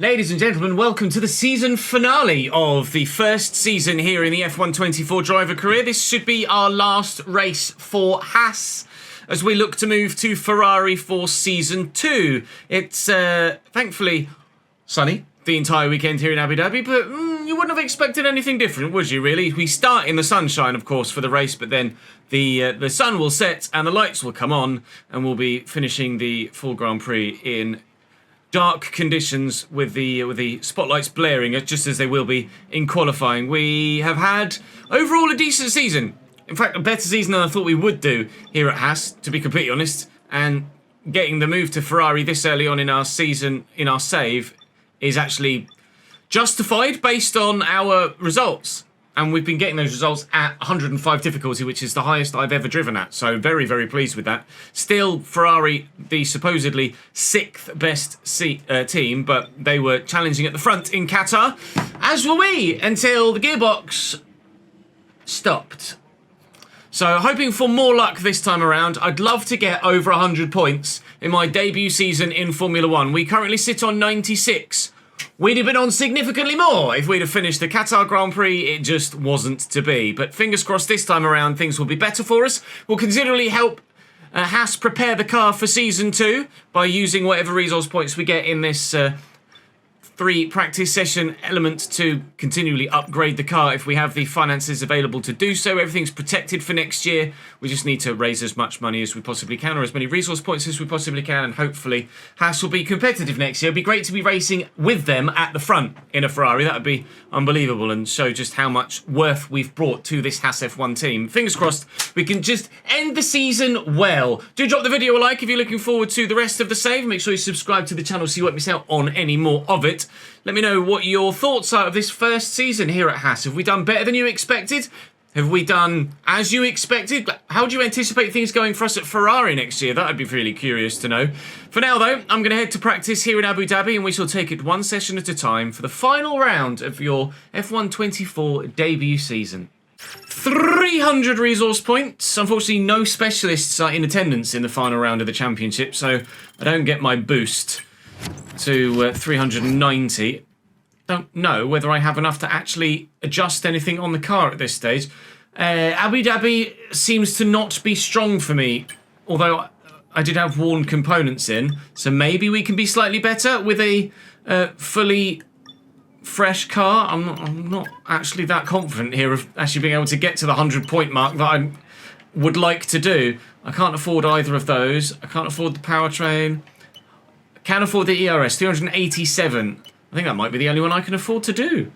Ladies and gentlemen, welcome to the season finale of the first season here in the F124 driver career. This should be our last race for Haas as we look to move to Ferrari for season 2. It's thankfully sunny the entire weekend here in Abu Dhabi, but you wouldn't have expected anything different, would you, really? We start in the sunshine, of course, for the race, but then the sun will set and the lights will come on, and we'll be finishing the full Grand Prix in dark conditions with the spotlights blaring, just as they will be in qualifying. We have had overall a decent season. In fact, a better season than I thought we would do here at Haas, to be completely honest. And getting the move to Ferrari this early on in our season, in our save, is actually justified based on our results. And we've been getting those results at 105 difficulty, which is the highest I've ever driven at. So very, very pleased with that. Still, Ferrari, the supposedly 6th best team, but they were challenging at the front in Qatar, as were we, until the gearbox stopped. So hoping for more luck this time around. I'd love to get over 100 points in my debut season in Formula 1. We currently sit on 96. We'd have been on significantly more if we'd have finished the Qatar Grand Prix. It just wasn't to be. But fingers crossed this time around things will be better for us. We'll considerably help Haas prepare the car for Season 2 by using whatever resource points we get in this 3 practice session element to continually upgrade the car if we have the finances available to do so. Everything's protected for next year. We just need to raise as much money as we possibly can, or as many resource points as we possibly can, and hopefully Haas will be competitive next year. It'd be great to be racing with them at the front in a Ferrari. That would be unbelievable and show just how much worth we've brought to this Haas F1 team. Fingers crossed we can just end the season well. Do drop the video a like if you're looking forward to the rest of the save. Make sure you subscribe to the channel so you won't miss out on any more of it. Let me know what your thoughts are of this first season here at Haas. Have we done better than you expected? Have we done as you expected? How do you anticipate things going for us at Ferrari next year? That would be really curious to know. For now, though, I'm going to head to practice here in Abu Dhabi, and we shall take it one session at a time for the final round of your F124 debut season. 300 resource points. Unfortunately, no specialists are in attendance in the final round of the championship, so I don't get my boost to 390. Don't know whether I have enough to actually adjust anything on the car at this stage. Abu Dhabi seems to not be strong for me, although I did have worn components in, so maybe we can be slightly better with a fully fresh car. I'm not actually that confident here of actually being able to get to the 100-point mark that I would like to do. I can't afford either of those. I can't afford the powertrain. Can afford the ERS, 387. I think that might be the only one I can afford to do.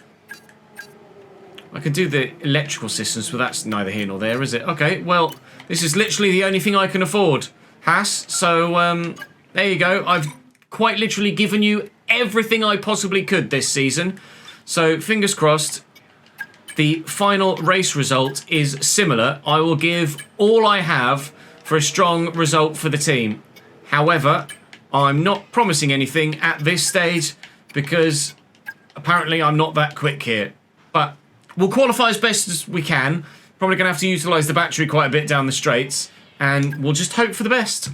I can do the electrical systems, but that's neither here nor there, is it? Okay, well, this is literally the only thing I can afford, Haas. So, there you go. I've quite literally given you everything I possibly could this season. So, fingers crossed, the final race result is similar. I will give all I have for a strong result for the team. However, I'm not promising anything at this stage because apparently I'm not that quick here. But we'll qualify as best as we can. Probably going to have to utilise the battery quite a bit down the straights, and we'll just hope for the best.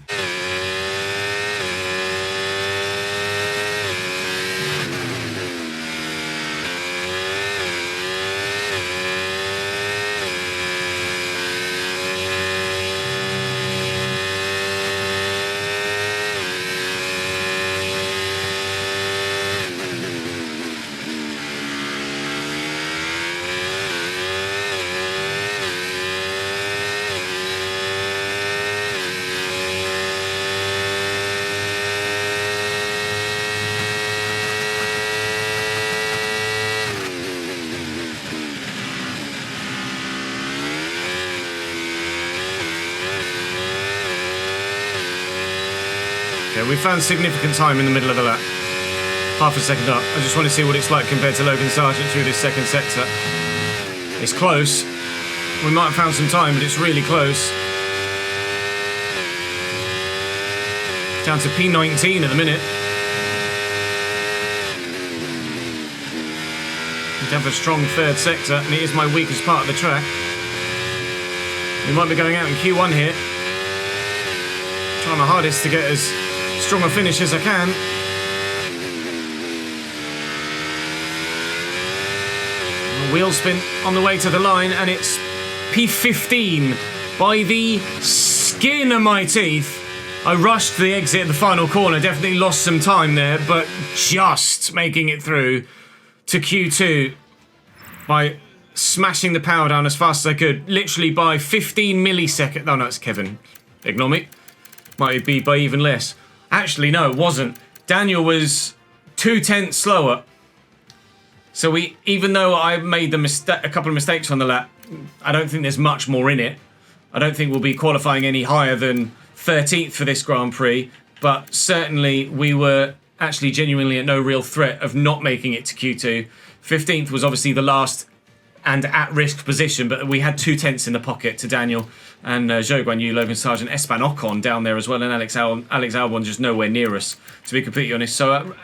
Okay, we found significant time in the middle of the lap. Half a second up. I just want to see what it's like compared to Logan Sargent through this second sector. It's close. We might have found some time, but it's really close. Down to P19 at the minute. We have a strong third sector, and it is my weakest part of the track. We might be going out in Q1 here. Trying my hardest to get as strong a finish as I can. Wheel spin on the way to the line, and it's P15 by the skin of my teeth. I rushed the exit at the final corner, definitely lost some time there, but just making it through to Q2 by smashing the power down as fast as I could, literally by 15 milliseconds. Oh no, it's Kevin. Ignore me. Might be by even less. Actually, no, it wasn't. Daniel was 0.2 slower. So even though I made a couple of mistakes on the lap, I don't think there's much more in it. I don't think we'll be qualifying any higher than 13th for this Grand Prix, but certainly we were actually genuinely at no real threat of not making it to Q2. 15th was obviously the last and at-risk position, but we had 0.2 in the pocket to Daniel and Zhou Guanyu, Logan Sargent, Esteban Ocon down there as well, and Alex Albon just nowhere near us, to be completely honest. So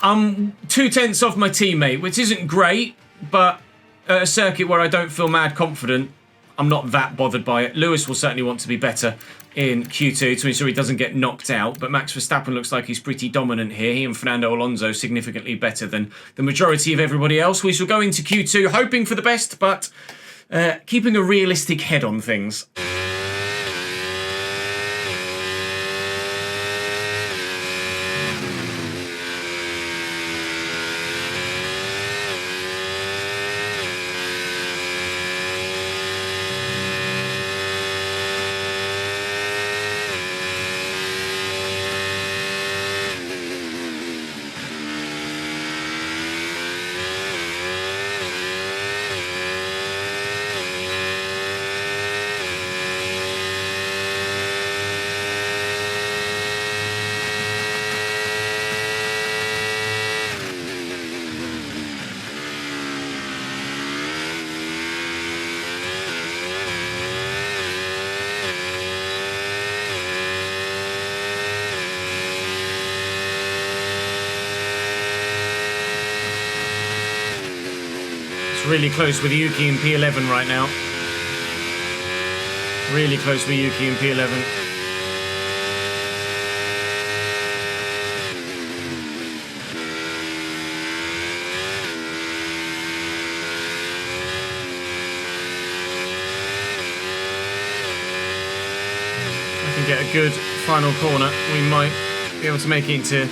I'm 0.2 off my teammate, which isn't great, but at a circuit where I don't feel mad confident, I'm not that bothered by it. Lewis will certainly want to be better in Q2 to ensure he doesn't get knocked out, but Max Verstappen looks like he's pretty dominant here. He and Fernando Alonso significantly better than the majority of everybody else. We shall go into Q2 hoping for the best, but keeping a realistic head on things. Really close with Yuki in P11 right now. Really close with Yuki in P11. I can get a good final corner. We might be able to make it into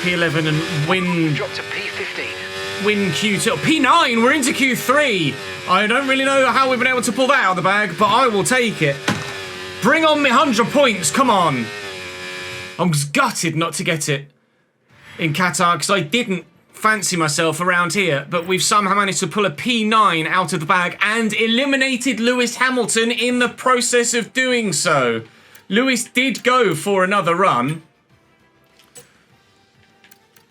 P11 and win. Drop to P15. Win Q2. P9, we're into Q3. I don't really know how we've been able to pull that out of the bag, but I will take it. Bring on me 100 points, come on. I'm gutted not to get it in Qatar because I didn't fancy myself around here, but we've somehow managed to pull a P9 out of the bag and eliminated Lewis Hamilton in the process of doing so. Lewis did go for another run.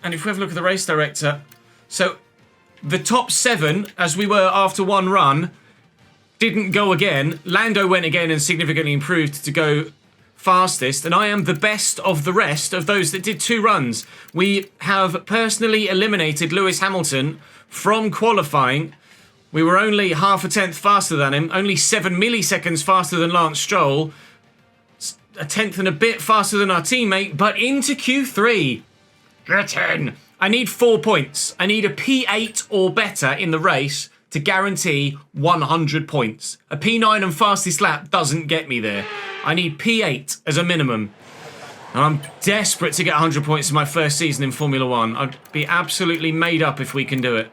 And if we have a look at the race director, so the top 7, as we were after one run, didn't go again. Lando went again and significantly improved to go fastest, and I am the best of the rest of those that did 2 runs. We have personally eliminated Lewis Hamilton from qualifying. We were only half a tenth faster than him, only 7 milliseconds faster than Lance Stroll, a tenth and a bit faster than our teammate, but into Q3. Get in! I need 4 points. I need a P8 or better in the race to guarantee 100 points. A P9 and fastest lap doesn't get me there. I need P8 as a minimum. And I'm desperate to get 100 points in my first season in Formula 1. I'd be absolutely made up if we can do it.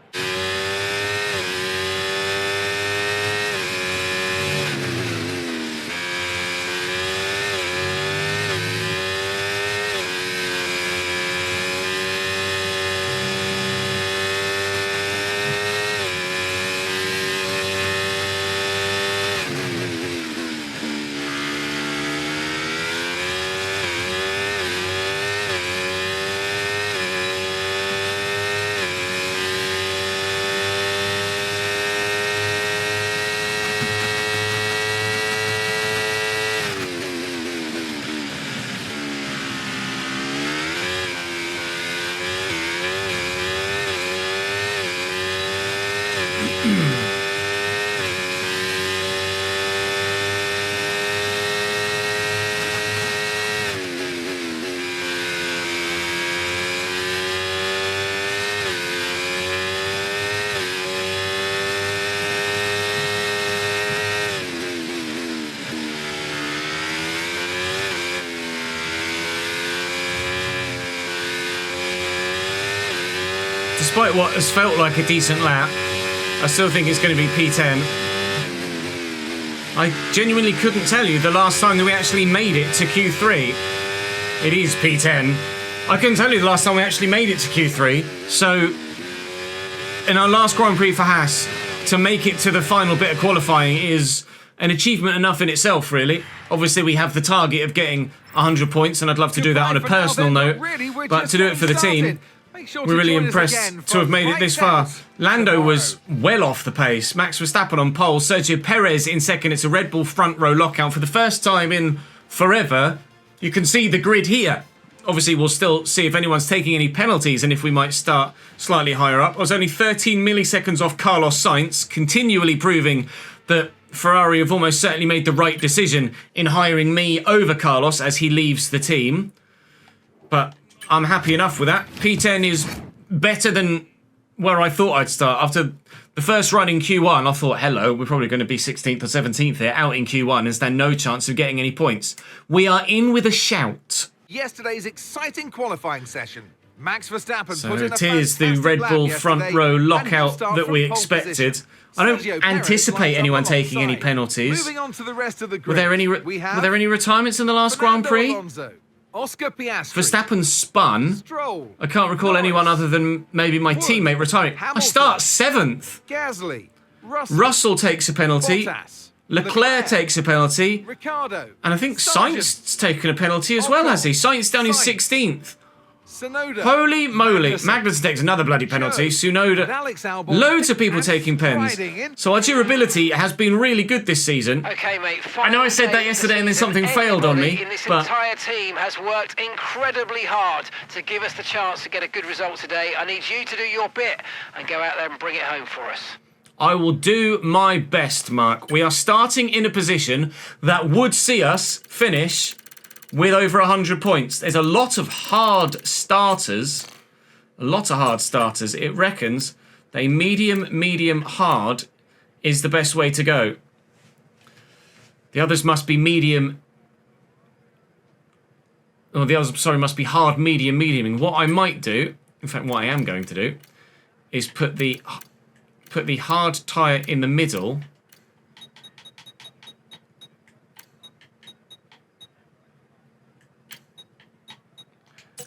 Despite what has felt like a decent lap, I still think it's going to be P10. I genuinely couldn't tell you the last time that we actually made it to Q3. It is P10. I couldn't tell you the last time we actually made it to Q3. So, in our last Grand Prix for Haas, to make it to the final bit of qualifying is an achievement enough in itself, really. Obviously, we have the target of getting 100 points, and I'd love to do that on a personal note. But to do it for the team, we're really impressed to have made it this far. Lando was well off the pace. Max Verstappen on pole. Sergio Perez in second. It's a Red Bull front row lockout for the first time in forever. You can see the grid here. Obviously, we'll still see if anyone's taking any penalties and if we might start slightly higher up. I was only 13 milliseconds off Carlos Sainz, continually proving that Ferrari have almost certainly made the right decision in hiring me over Carlos as he leaves the team. But I'm happy enough with that. P10 is better than where I thought I'd start. After the first run in Q1, I thought, hello, we're probably going to be 16th or 17th here, out in Q1 and stand no chance of getting any points. We are in with a shout. Yesterday's exciting qualifying session. Max Verstappen So put in it is the Red Bull front row lockout that we expected. I don't anticipate anyone taking any penalties. Moving on to the rest of the grid, were there any retirements in the last Grand Prix? Oscar Piastri, Verstappen spun. Stroll, I can't recall anyone other than maybe my teammate retiring. I start 7th. Gasly, Russell takes a penalty. Bottas, Leclerc takes a penalty. Ricardo, And I think Sainz's taken a penalty as well, has he? Sainz down in 16th. Sonoda, Holy moly. Magnussen takes another bloody penalty. Tsunoda. Loads of people taking pens. So our durability has been really good this season. Okay, mate. I know I said that yesterday and then something failed on me. This but entire team has worked incredibly hard to give us the chance to get a good result today. I need you to do your bit and go out there and bring it home for us. I will do my best, Mark. We are starting in a position that would see us finish with over 100 points. There's a lot of hard starters. It reckons that a medium, hard is the best way to go. The others must be medium. Or the others, sorry, must be hard, medium. And what I might do, in fact, what I am going to do, is put the hard tyre in the middle.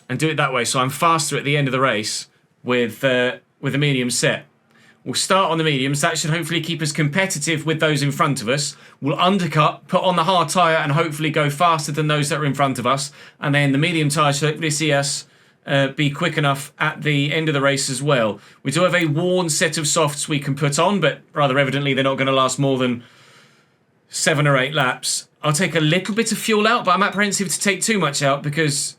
And do it that way, so I'm faster at the end of the race with a medium set. We'll start on the mediums. That should hopefully keep us competitive with those in front of us. We'll undercut, put on the hard tyre, and hopefully go faster than those that are in front of us. And then the medium tyre should hopefully see us be quick enough at the end of the race as well. We do have a worn set of softs we can put on, but rather evidently they're not going to last more than 7 or 8 laps. I'll take a little bit of fuel out, but I'm apprehensive to take too much out because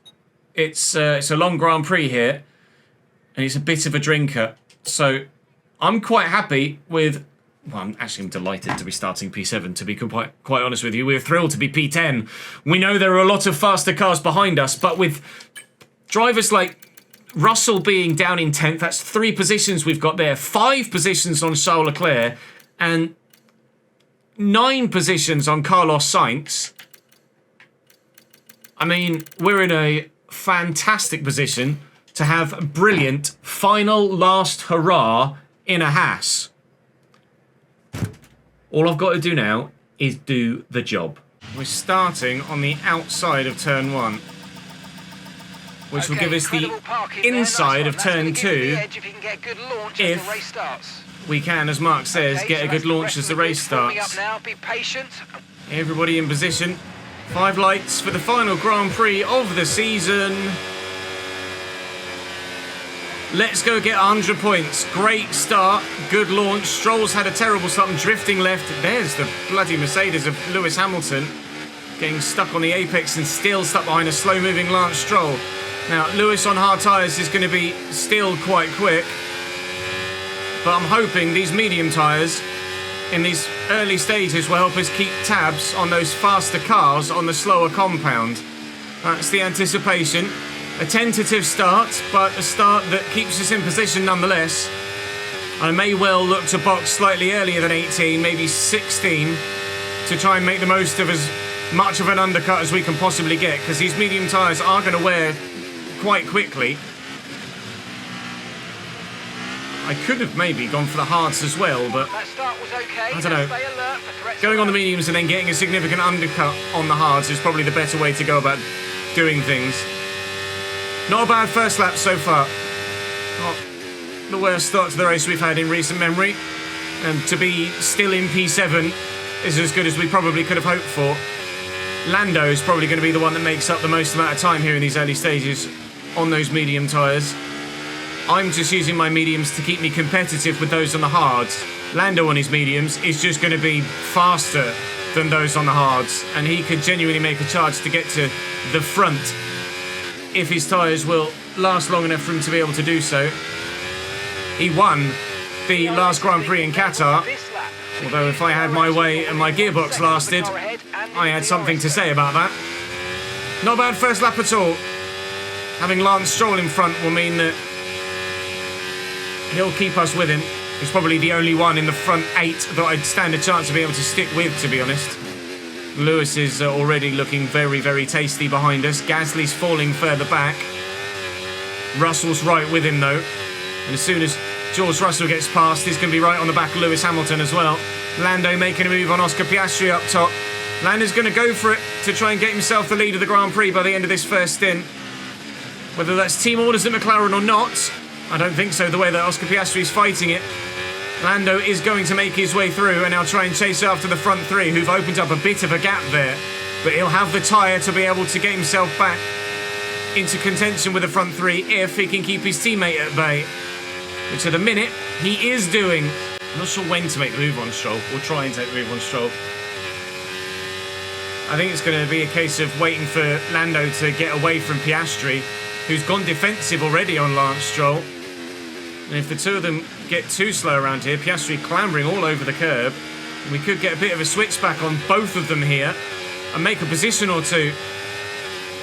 it's a long Grand Prix here, and it's a bit of a drinker. So I'm quite happy with... Well, I'm delighted to be starting P7, to be quite honest with you. We're thrilled to be P10. We know there are a lot of faster cars behind us, but with drivers like Russell being down in 10th, that's 3 positions we've got there. 5 positions on Charles Leclerc, and 9 positions on Carlos Sainz. I mean, we're in a fantastic position to have a brilliant final last hurrah in a Haas. All I've got to do now is do the job. We're starting on the outside of turn 1, which will give us the inside of turn 2 if we can, as Mark says, get a good launch as the race starts. Everybody in position. 5 lights for the final Grand Prix of the season. Let's go get 100 points. Great start, good launch. Stroll's had a terrible start and drifting left. There's the bloody Mercedes of Lewis Hamilton getting stuck on the apex and still stuck behind a slow-moving Lance Stroll. Now, Lewis on hard tyres is going to be still quite quick, but I'm hoping these medium tyres in these early stages will help us keep tabs on those faster cars on the slower compound. That's the anticipation. A tentative start, but a start that keeps us in position nonetheless. I may well look to box slightly earlier than 18, maybe 16, to try and make the most of as much of an undercut as we can possibly get, because these medium tyres are going to wear quite quickly. I could have maybe gone for the hards as well, but That start was okay. I don't know. Stay alert for threats. going on the mediums and then getting a significant undercut on the hards is probably the better way to go about doing things. Not a bad first lap so far. Not the worst start to the race we've had in recent memory. And to be still in P7 is as good as we probably could have hoped for. Lando is probably going to be the one that makes up the most amount of time here in these early stages on those medium tyres. I'm just using my mediums to keep me competitive with those on the hards. Lando on his mediums is just going to be faster than those on the hards, and he could genuinely make a charge to get to the front if his tyres will last long enough for him to be able to do so. He won the last Grand Prix in Qatar, although if I had my way and my gearbox lasted, I had something to say about that. Not a bad first lap at all. Having Lance Stroll in front will mean that he'll keep us with him. He's probably the only one in the front 8 that I'd stand a chance to be able to stick with, to be honest. Lewis is already looking very, very tasty behind us. Gasly's falling further back. Russell's right with him, though. And as soon as George Russell gets past, he's going to be right on the back of Lewis Hamilton as well. Lando making a move on Oscar Piastri up top. Lando's going to go for it to try and get himself the lead of the Grand Prix by the end of this first stint. Whether that's team orders at McLaren or not, I don't think so, the way that Oscar Piastri is fighting it. Lando is going to make his way through and now try and chase after the front 3, who've opened up a bit of a gap there. But he'll have the tyre to be able to get himself back into contention with the front 3 if he can keep his teammate at bay. Which at the minute, he is doing. I'm not sure when to make the move on Stroll. We'll try and take the move on Stroll. I think it's going to be a case of waiting for Lando to get away from Piastri, who's gone defensive already on Lance Stroll. And if the two of them get too slow around here, Piastri clambering all over the curb, we could get a bit of a switch back on both of them here and make a position or two.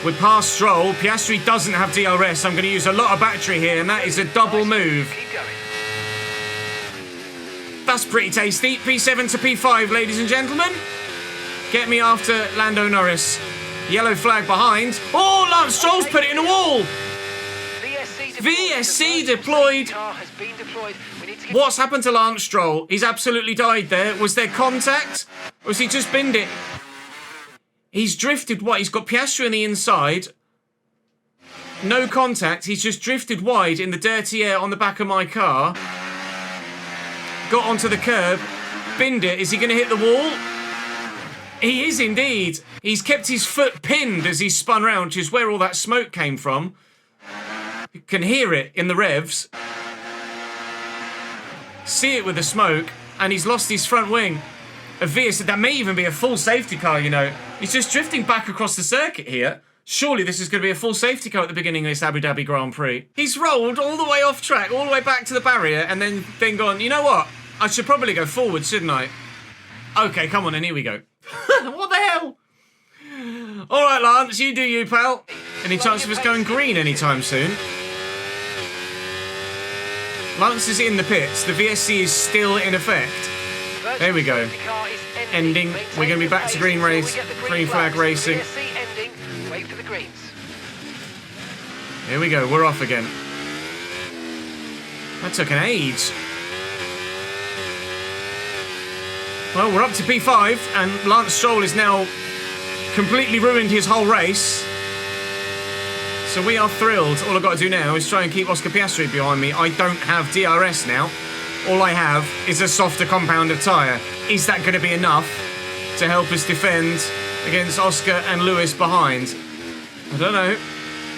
We're past Stroll. Piastri doesn't have DRS. I'm going to use a lot of battery here, and that is a double move. Keep going. That's pretty tasty. P7 to P5, ladies and gentlemen. Get me after Lando Norris. Yellow flag behind. Oh, Lance Stroll's put it in a wall. VSC deployed. What's happened to Lance Stroll? He's absolutely died there. Was there contact? Or has he just binned it? He's drifted wide. He's got Piastri on the inside. No contact. He's just drifted wide in the dirty air on the back of my car. Got onto the curb. Binned it. Is he going to hit the wall? He is indeed. He's kept his foot pinned as he spun round, which is where all that smoke came from. You can hear it in the revs. See it with the smoke. And he's lost his front wing. A VS, that may even be a full safety car, you know. He's just drifting back across the circuit here. Surely this is going to be a full safety car at the beginning of this Abu Dhabi Grand Prix. He's rolled all the way off track, all the way back to the barrier, and then gone, you know what? I should probably go forward, shouldn't I? Okay, come on, and here we go. What the hell? All right, Lance, you do you, pal. Any chance of us going green anytime soon? Lance is in the pits. The VSC is still in effect. There we go. Ending. We're going to be back to green race, green flag racing. Wait for the greens. Here we go. We're off again. That took an age. Well, we're up to P5, and Lance Stroll is now completely ruined his whole race. So we are thrilled. All I've got to do now is try and keep Oscar Piastri behind me. I don't have DRS now. All I have is a softer compound of tyre. Is that going to be enough to help us defend against Oscar and Lewis behind? I don't know.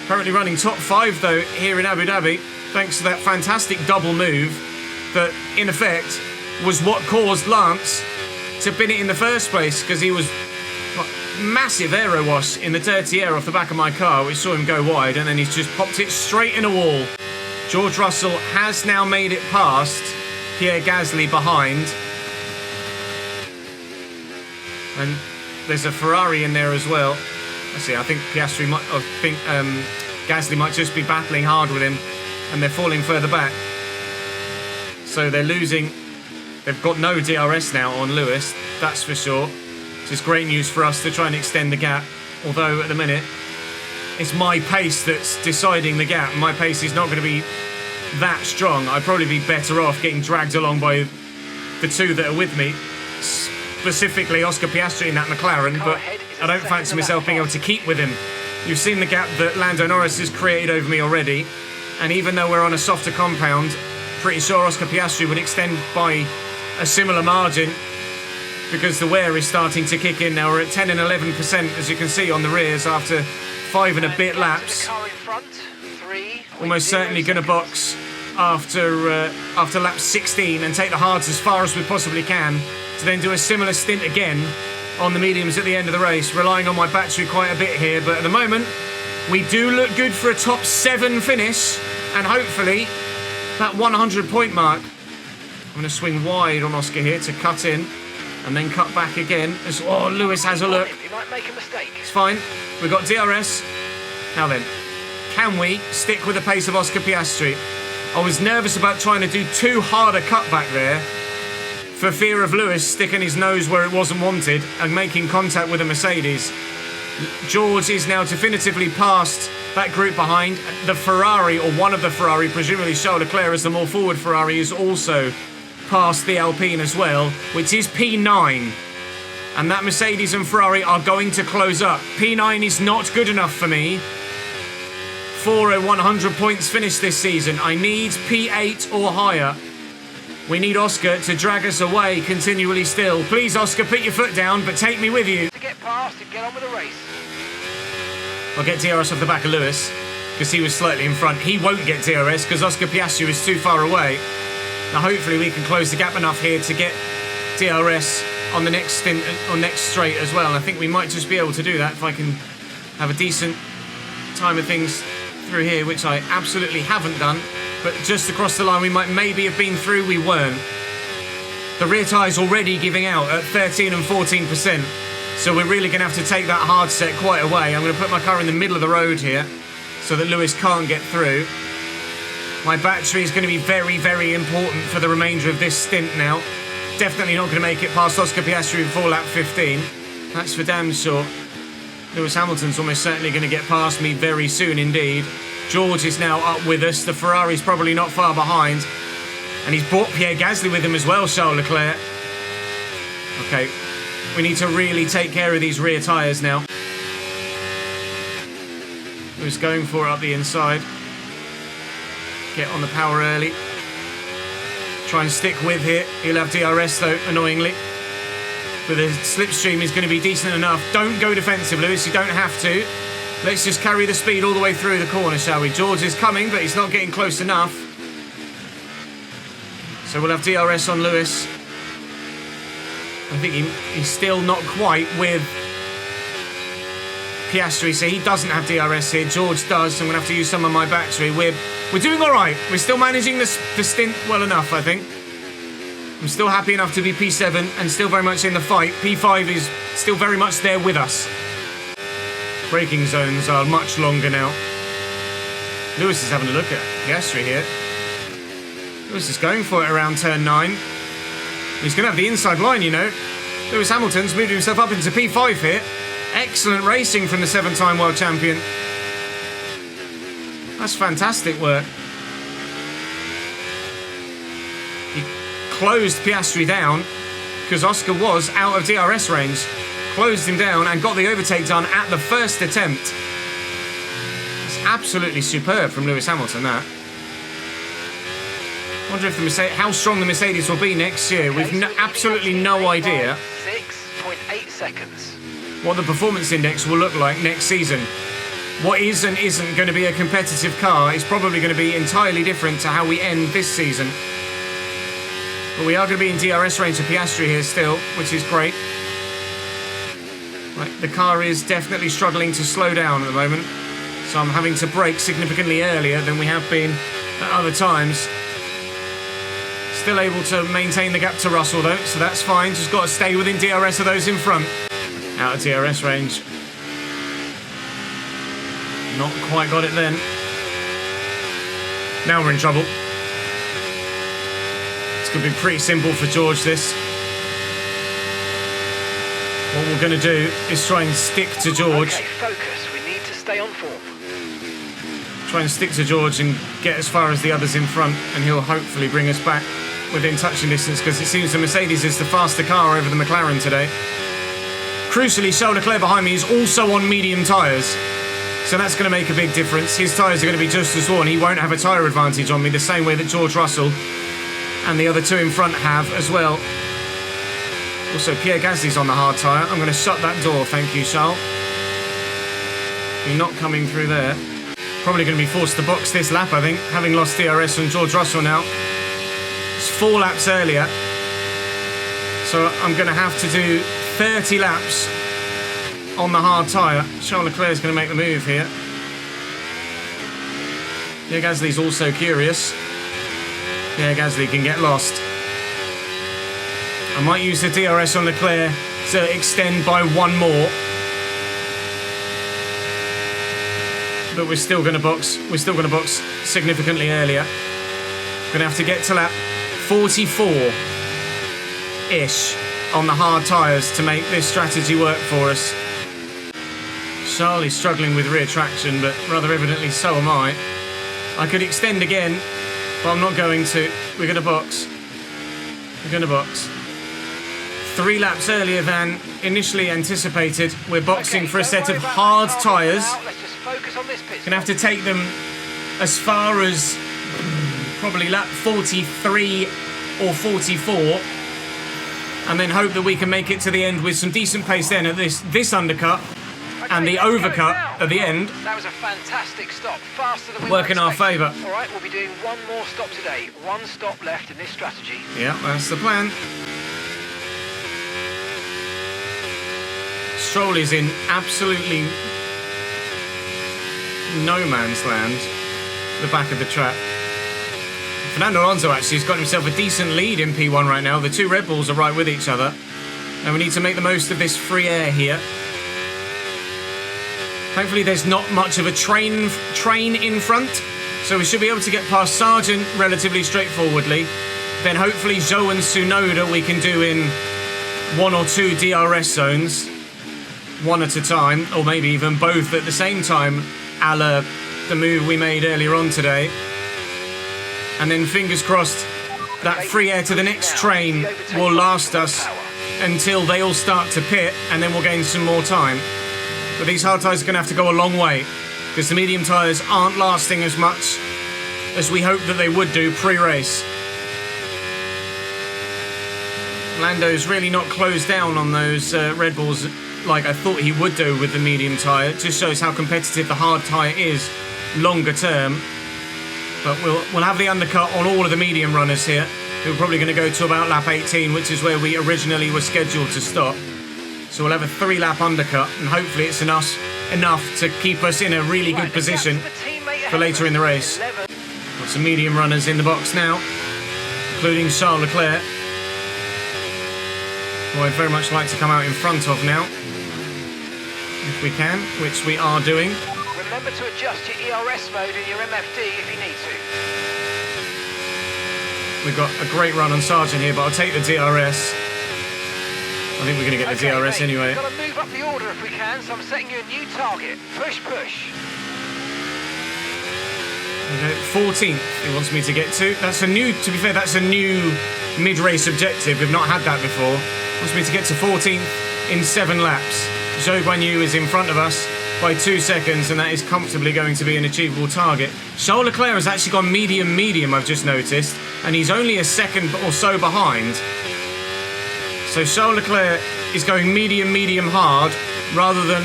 Currently running top 5, though, here in Abu Dhabi, thanks to that fantastic double move that, in effect, was what caused Lance to bin it in the first place, because he was massive aero wash in the dirty air off the back of my car, which saw him go wide, and then he's just popped it straight in a wall. George Russell has now made it past Pierre Gasly behind. And there's a Ferrari in there as well. Actually, I think Piastri might, Gasly might just be battling hard with him, and they're falling further back. So they're losing. They've got no DRS now on Lewis, that's for sure. Which is great news for us to try and extend the gap. Although at the minute, it's my pace that's deciding the gap. My pace is not going to be that strong, I'd probably be better off getting dragged along by the two that are with me, specifically Oscar Piastri in that McLaren, but I don't fancy myself being able to keep with him. You've seen the gap that Lando Norris has created over me already, and even though we're on a softer compound, pretty sure Oscar Piastri would extend by a similar margin because the wear is starting to kick in now. We're at 10 and 11%, as you can see on the rears, after 5 and a bit laps. Almost certainly going to box after lap 16 and take the hards as far as we possibly can to then do a similar stint again on the mediums at the end of the race, relying on my battery quite a bit here. But at the moment, we do look good for a top 7 finish, and hopefully that 100-point mark. I'm going to swing wide on Oscar here to cut in and then cut back again. As Lewis has a look. He might make a mistake. It's fine. We've got DRS. Now then, can we stick with the pace of Oscar Piastri? I was nervous about trying to do too hard a cut back there for fear of Lewis sticking his nose where it wasn't wanted and making contact with a Mercedes. George is now definitively past that group behind. The Ferrari, or one of the Ferrari, presumably Charles Leclerc as the more forward Ferrari, is also past the Alpine as well, which is P9. And that Mercedes and Ferrari are going to close up. P9 is not good enough for me for a 100 points finish this season. I need P8 or higher. We need Oscar to drag us away continually still. Please, Oscar, put your foot down, but take me with you. To get past and get on with the race. I'll get DRS off the back of Lewis, because he was slightly in front. He won't get DRS, because Oscar Piastri was too far away. Now, hopefully, we can close the gap enough here to get DRS on the next stint, or next straight as well. And I think we might just be able to do that if I can have a decent time of things through here, which I absolutely haven't done. But just across the line, we might maybe have been through. We weren't. The rear tyre's already giving out at 13 and 14%. So we're really going to have to take that hard set quite away. I'm going to put my car in the middle of the road here so that Lewis can't get through. My battery is going to be very, very important for the remainder of this stint now. Definitely not going to make it past Oscar Piastri before lap 15. That's for damn sure. Lewis Hamilton's almost certainly going to get past me very soon indeed. George is now up with us. The Ferrari's probably not far behind. And he's brought Pierre Gasly with him as well, Charles Leclerc. Okay, we need to really take care of these rear tyres now. Who's going for it up the inside. Get on the power early. Try and stick with here. He'll have DRS though, annoyingly. But the slipstream is going to be decent enough. Don't go defensive, Lewis. You don't have to. Let's just carry the speed all the way through the corner, shall we? George is coming, but he's not getting close enough. So we'll have DRS on Lewis. I think he's still not quite with Piastri, so he doesn't have DRS here. George does, so I'm going to have to use some of my battery. We're doing all right. We're still managing the stint well enough, I think. I'm still happy enough to be P7 and still very much in the fight. P5 is still very much there with us. Braking zones are much longer now. Lewis is having a look at Piastri here. Lewis is going for it around turn 9. He's going to have the inside line, you know. Lewis Hamilton's moved himself up into P5 here. Excellent racing from the 7-time world champion. That's fantastic work. He closed Piastri down because Oscar was out of DRS range. Closed him down and got the overtake done at the first attempt. It's absolutely superb from Lewis Hamilton, that. I wonder if how strong the Mercedes will be next year. We've absolutely no idea 6.8 seconds. What the performance index will look like next season. What is and isn't going to be a competitive car is probably going to be entirely different to how we end this season. But we are going to be in DRS range of Piastri here still, which is great. Right, the car is definitely struggling to slow down at the moment, so I'm having to brake significantly earlier than we have been at other times. Still able to maintain the gap to Russell though, so that's fine. Just got to stay within DRS of those in front. Out of DRS range. Not quite got it then. Now we're in trouble. It's going to be pretty simple for George, this. What we're going to do is try and stick to George. Okay, focus. We need to stay on form. try and stick to George and get as far as the others in front, and he'll hopefully bring us back within touching distance, because it seems the Mercedes is the faster car over the McLaren today. Crucially, Charles Leclerc behind me is also on medium tyres, so that's going to make a big difference. His tyres are going to be just as worn. He won't have a tyre advantage on me the same way that George Russell and the other two in front have as well. Also, Pierre Gasly's on the hard tyre. I'm going to shut that door, thank you, Charles. You're not coming through there. Probably going to be forced to box this lap, I think, having lost DRS on George Russell now. It's 4 laps earlier, so I'm going to have to do 30 laps on the hard tyre. Charles Leclerc's going to make the move here. Pierre Gasly's also curious. Pierre Gasly can get lost. I might use the DRS on Leclerc to extend by 1 more. But we're still going to box. We're still going to box significantly earlier. Going to have to get to lap 44-ish on the hard tyres to make this strategy work for us. Charlie's struggling with rear traction, but rather evidently so am I. I could extend again, but I'm not going to. We're going to box. We're going to box. 3 laps earlier than initially anticipated. We're boxing for a set of hard tyres. Gonna have to take them as far as probably lap 43 or 44, and then hope that we can make it to the end with some decent pace then at this undercut and the overcut at the end. That was a fantastic stop, faster than we work in our expecting. favour. All right, we'll be doing 1 more stop today. 1 stop left in this strategy. Yeah, that's the plan. Stroll is in absolutely no man's land, the back of the track. Fernando Alonso actually has got himself a decent lead in P1 right now. The 2 Red Bulls are right with each other, and we need to make the most of this free air here. Thankfully there's not much of a train in front, so we should be able to get past Sargent relatively straightforwardly. Then hopefully Zhou and Tsunoda we can do in 1 or 2 DRS zones, 1 at a time, or maybe even both at the same time, a la the move we made earlier on today. And then fingers crossed that free air to the next train will last us until they all start to pit, and then we'll gain some more time. But these hard tyres are going to have to go a long way, because the medium tyres aren't lasting as much as we hoped that they would do pre-race. Lando's really not closed down on those Red Bulls like I thought he would do with the medium tyre. It just shows how competitive the hard tyre is longer term. But we'll have the undercut on all of the medium runners here, who are probably going to go to about lap 18, which is where we originally were scheduled to stop. So we'll have a 3-lap undercut, and hopefully it's enough to keep us in a really good position for later in the race. Got some medium runners in the box now, including Charles Leclerc, who I'd very much like to come out in front of now, if we can, which we are doing. Remember to adjust your ERS mode and your MFD if you need to. We've got a great run on Sargent here, but I'll take the DRS. I think we're going to get the DRS anyway. We've got to move up the order if we can, so I'm setting you a new target. Push, push. Okay, 14th he wants me to get to. That's a new, to be fair, that's a new mid-race objective. We've not had that before. Wants me to get to 14th in 7 laps. Zhou Guanyu is in front of us by 2 seconds, and that is comfortably going to be an achievable target. Charles Leclerc has actually gone medium, I've just noticed, and he's only a second or so behind. So Charles Leclerc is going medium hard, rather than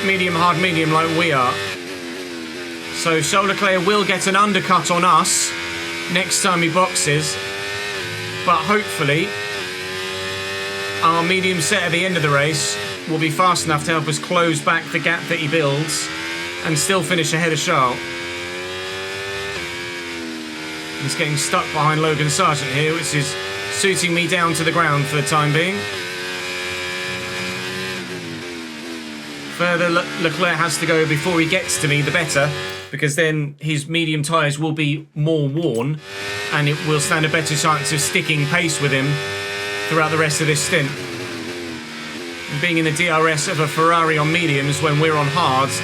medium hard medium like we are. So Charles Leclerc will get an undercut on us next time he boxes, but hopefully our medium set at the end of the race will be fast enough to help us close back the gap that he builds and still finish ahead of Charles. He's getting stuck behind Logan Sargent here, which is suiting me down to the ground for the time being. Further Leclerc has to go before he gets to me, the better, because then his medium tyres will be more worn and it will stand a better chance of sticking pace with him throughout the rest of this stint. And being in the DRS of a Ferrari on mediums when we're on hards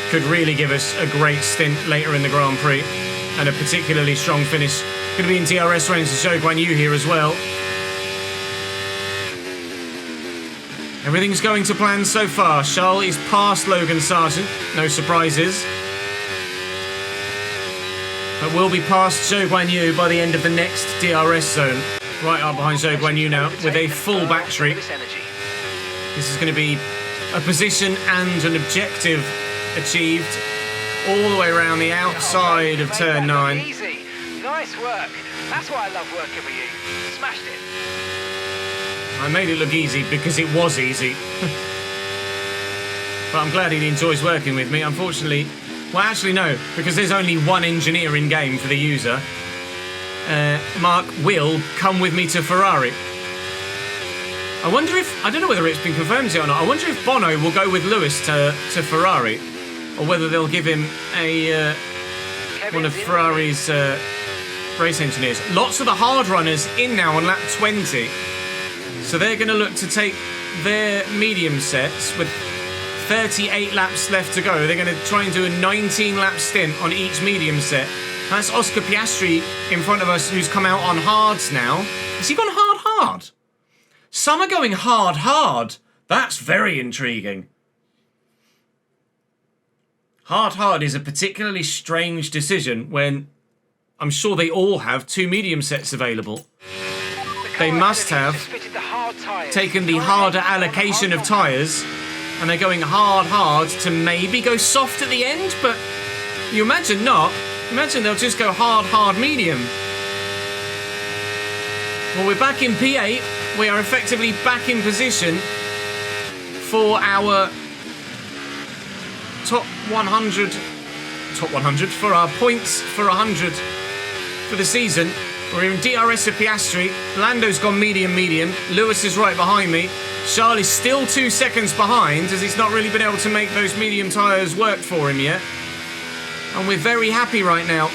could really give us a great stint later in the Grand Prix, and a particularly strong finish. Going to be in DRS range to Zhou Guan Yu here as well. Everything's going to plan so far. Charles is past Logan Sargent, no surprises. But will be past Zhou Guan Yu by the end of the next DRS zone. Right up behind Zhou Guan Yu now with a full battery. This is going to be a position and an objective achieved all the way around the outside of turn 9. Easy. Nice work. That's why I love working with you. Smashed it. I made it look easy because it was easy. But I'm glad he enjoys working with me. Unfortunately, well, actually no, because there's only one engineer in game for the user. Mark will come with me to Ferrari. I wonder if, I don't know whether it's been confirmed yet or not, I wonder if Bono will go with Lewis to Ferrari, or whether they'll give him a one of Ferrari's race engineers. Lots of the hard runners in now on lap 20, so they're going to look to take their medium sets with 38 laps left to go. They're going to try and do a 19-lap stint on each medium set. That's Oscar Piastri in front of us, who's come out on hards now. Has he gone hard? Some are going hard. That's very intriguing. Hard is a particularly strange decision when I'm sure they all have 2 medium sets available. They must have taken the harder allocation of tyres, and they're going hard to maybe go soft at the end, but you imagine not. Imagine they'll just go hard, medium. Well, we're back in P8. We are effectively back in position for our top 100, for our points for 100 for the season. We're in DRS of Piastri. Lando's gone medium. Lewis is right behind me. Charles is still 2 seconds behind, as he's not really been able to make those medium tyres work for him yet. And we're very happy right now.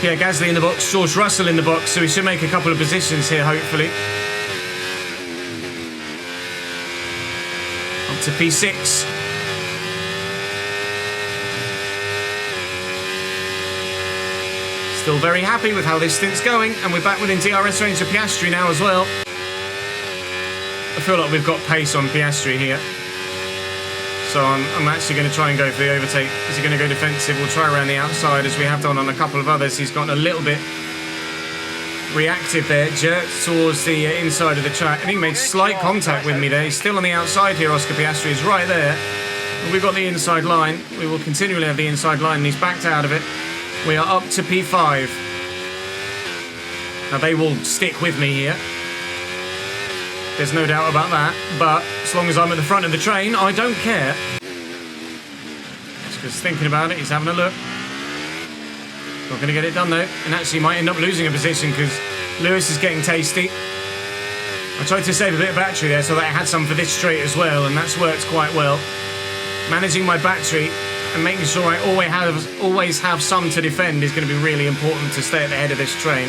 Pierre Gasly in the box, George Russell in the box, so we should make a couple of positions here, hopefully. Up to P6. Still very happy with how this stint's going, and we're back within DRS range of Piastri now as well. I feel like we've got pace on Piastri here. So I'm actually going to try and go for the overtake. Is he going to go defensive? We'll try around the outside, as we have done on a couple of others. He's gotten a little bit reactive there, jerked towards the inside of the track. I think he made slight contact with me there. He's still on the outside here. Oscar Piastri is right there. We've got the inside line. We will continually have the inside line, and he's backed out of it. We are up to P5. Now they will stick with me here. There's no doubt about that, but as long as I'm at the front of the train, I don't care. Just thinking about it, he's having a look. Not going to get it done though, and actually might end up losing a position because Lewis is getting tasty. I tried to save a bit of battery there so that I had some for this straight as well, and that's worked quite well. Managing my battery and making sure I always have some to defend is going to be really important to stay at the head of this train.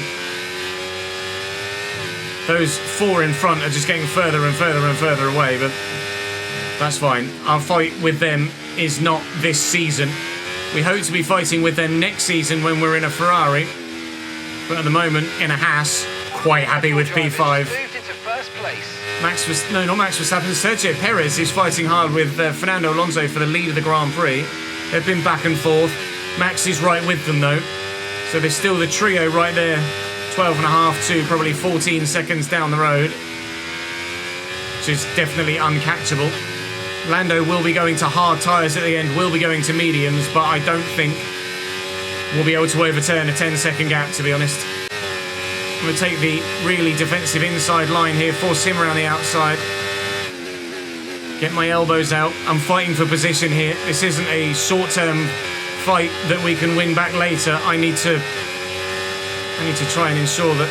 Those 4 in front are just getting further and further away, but that's fine. Our fight with them is not this season. We hope to be fighting with them next season when we're in a Ferrari, but at the moment, in a Haas, quite happy with P5. Not Max Verstappen, Sergio Perez is fighting hard with Fernando Alonso for the lead of the Grand Prix. They've been back and forth. Max is right with them though, so there's still the trio right there. 12.5 to probably 14 seconds down the road, which is definitely uncatchable. Lando will be going to hard tyres at the end, will be going to mediums, but I don't think we'll be able to overturn a 10-second gap, to be honest. I'm going to take the really defensive inside line here, force him around the outside. Get my elbows out. I'm fighting for position here. This isn't a short-term fight that we can win back later. I need to try and ensure that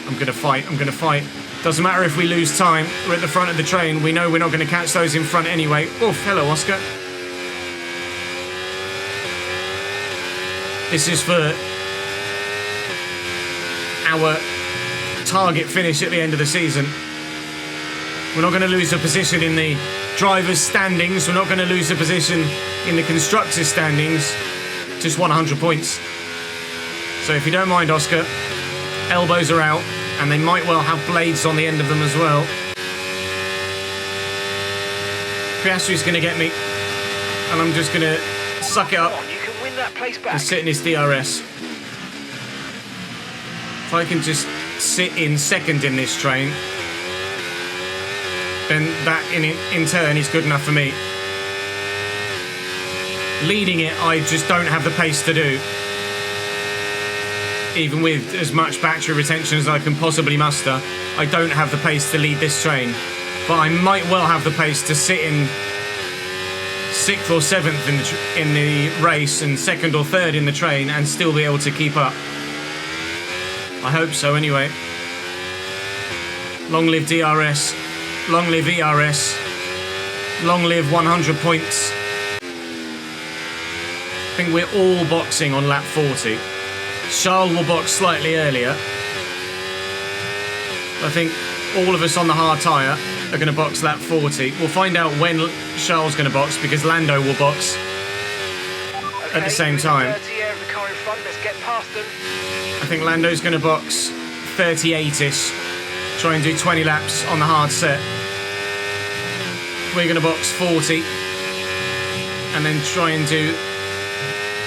I'm going to fight. Doesn't matter if we lose time. We're at the front of the train. We know we're not going to catch those in front anyway. Oof, hello, Oscar. This is for our target finish at the end of the season. We're not going to lose a position in the drivers' standings. We're not going to lose a position in the constructors' standings. Just 100 points. So if you don't mind, Oscar, elbows are out, and they might well have blades on the end of them as well. Piastri's going to get me, and I'm just going to suck it up You can win that place back. and sit in his DRS. If I can just sit in second in this train, then that in turn is good enough for me. Leading it, I just don't have the pace to do. Even with as much battery retention as I can possibly muster, I don't have the pace to lead this train. But I might well have the pace to sit in 6th or 7th in the race and 2nd or 3rd in the train and still be able to keep up. I hope so anyway. Long live DRS. Long live ERS. Long live 100 points. I think we're all boxing on lap 40. Charles will box slightly earlier. I think all of us on the hard tyre are going to box lap 40. We'll find out when Charles is going to box because Lando will box at the same time. 30 of the car in front. Let's get past them. I think Lando's going to box 38-ish. Try and do 20 laps on the hard set. We're going to box 40. And then try and do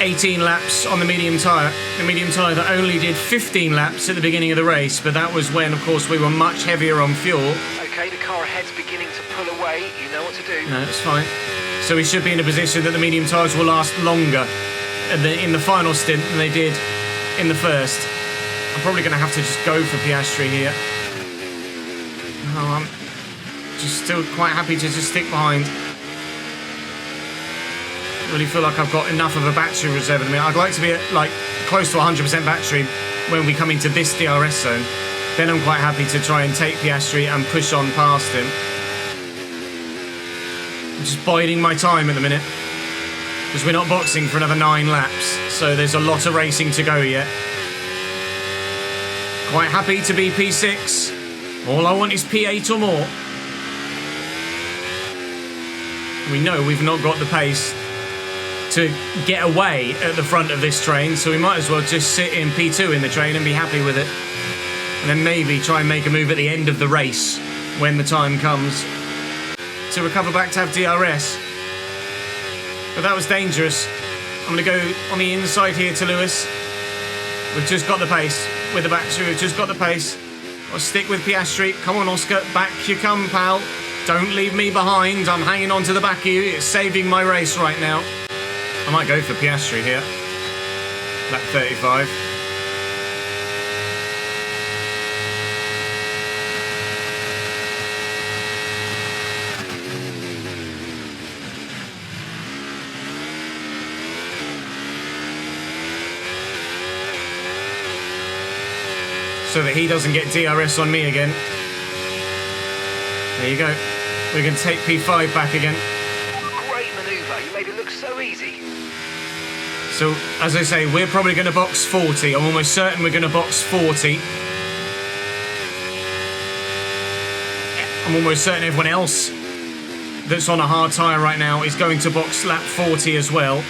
18 laps on the medium tyre. The medium tyre that only did 15 laps at the beginning of the race, but that was when, of course, we were much heavier on fuel. Okay, the car ahead's beginning to pull away. You know what to do. No, it's fine. So we should be in a position that the medium tyres will last longer in the final stint than they did in the first. I'm probably going to have to just go for Piastri here. No, I'm just still quite happy to just stick behind. Really feel like I've got enough of a battery reserve at the minute. I'd like to be at like close to 100% battery when we come into this DRS zone. Then I'm quite happy to try and take Piastri and push on past him. I'm just biding my time at the minute because we're not boxing for another 9 laps, so there's a lot of racing to go yet. Quite happy to be P6. All I want is P8 or more. We know we've not got the pace to get away at the front of this train, so we might as well just sit in P2 in the train and be happy with it. And then maybe try and make a move at the end of the race when the time comes to recover back to have DRS. But that was dangerous. I'm going to go on the inside here to Lewis. We've just got the pace with the battery. We've just got the pace. I'll stick with Piastri. Come on, Oscar. Back you come, pal. Don't leave me behind. I'm hanging on to the back of you. It's saving my race right now. I might go for Piastri here. Lap 35. So that he doesn't get DRS on me again. There you go. We can take P5 back again. Great manoeuvre. You made it look so easy. So, as I say, we're probably going to box 40. I'm almost certain we're going to box 40. I'm almost certain everyone else that's on a hard tyre right now is going to box lap 40 as well.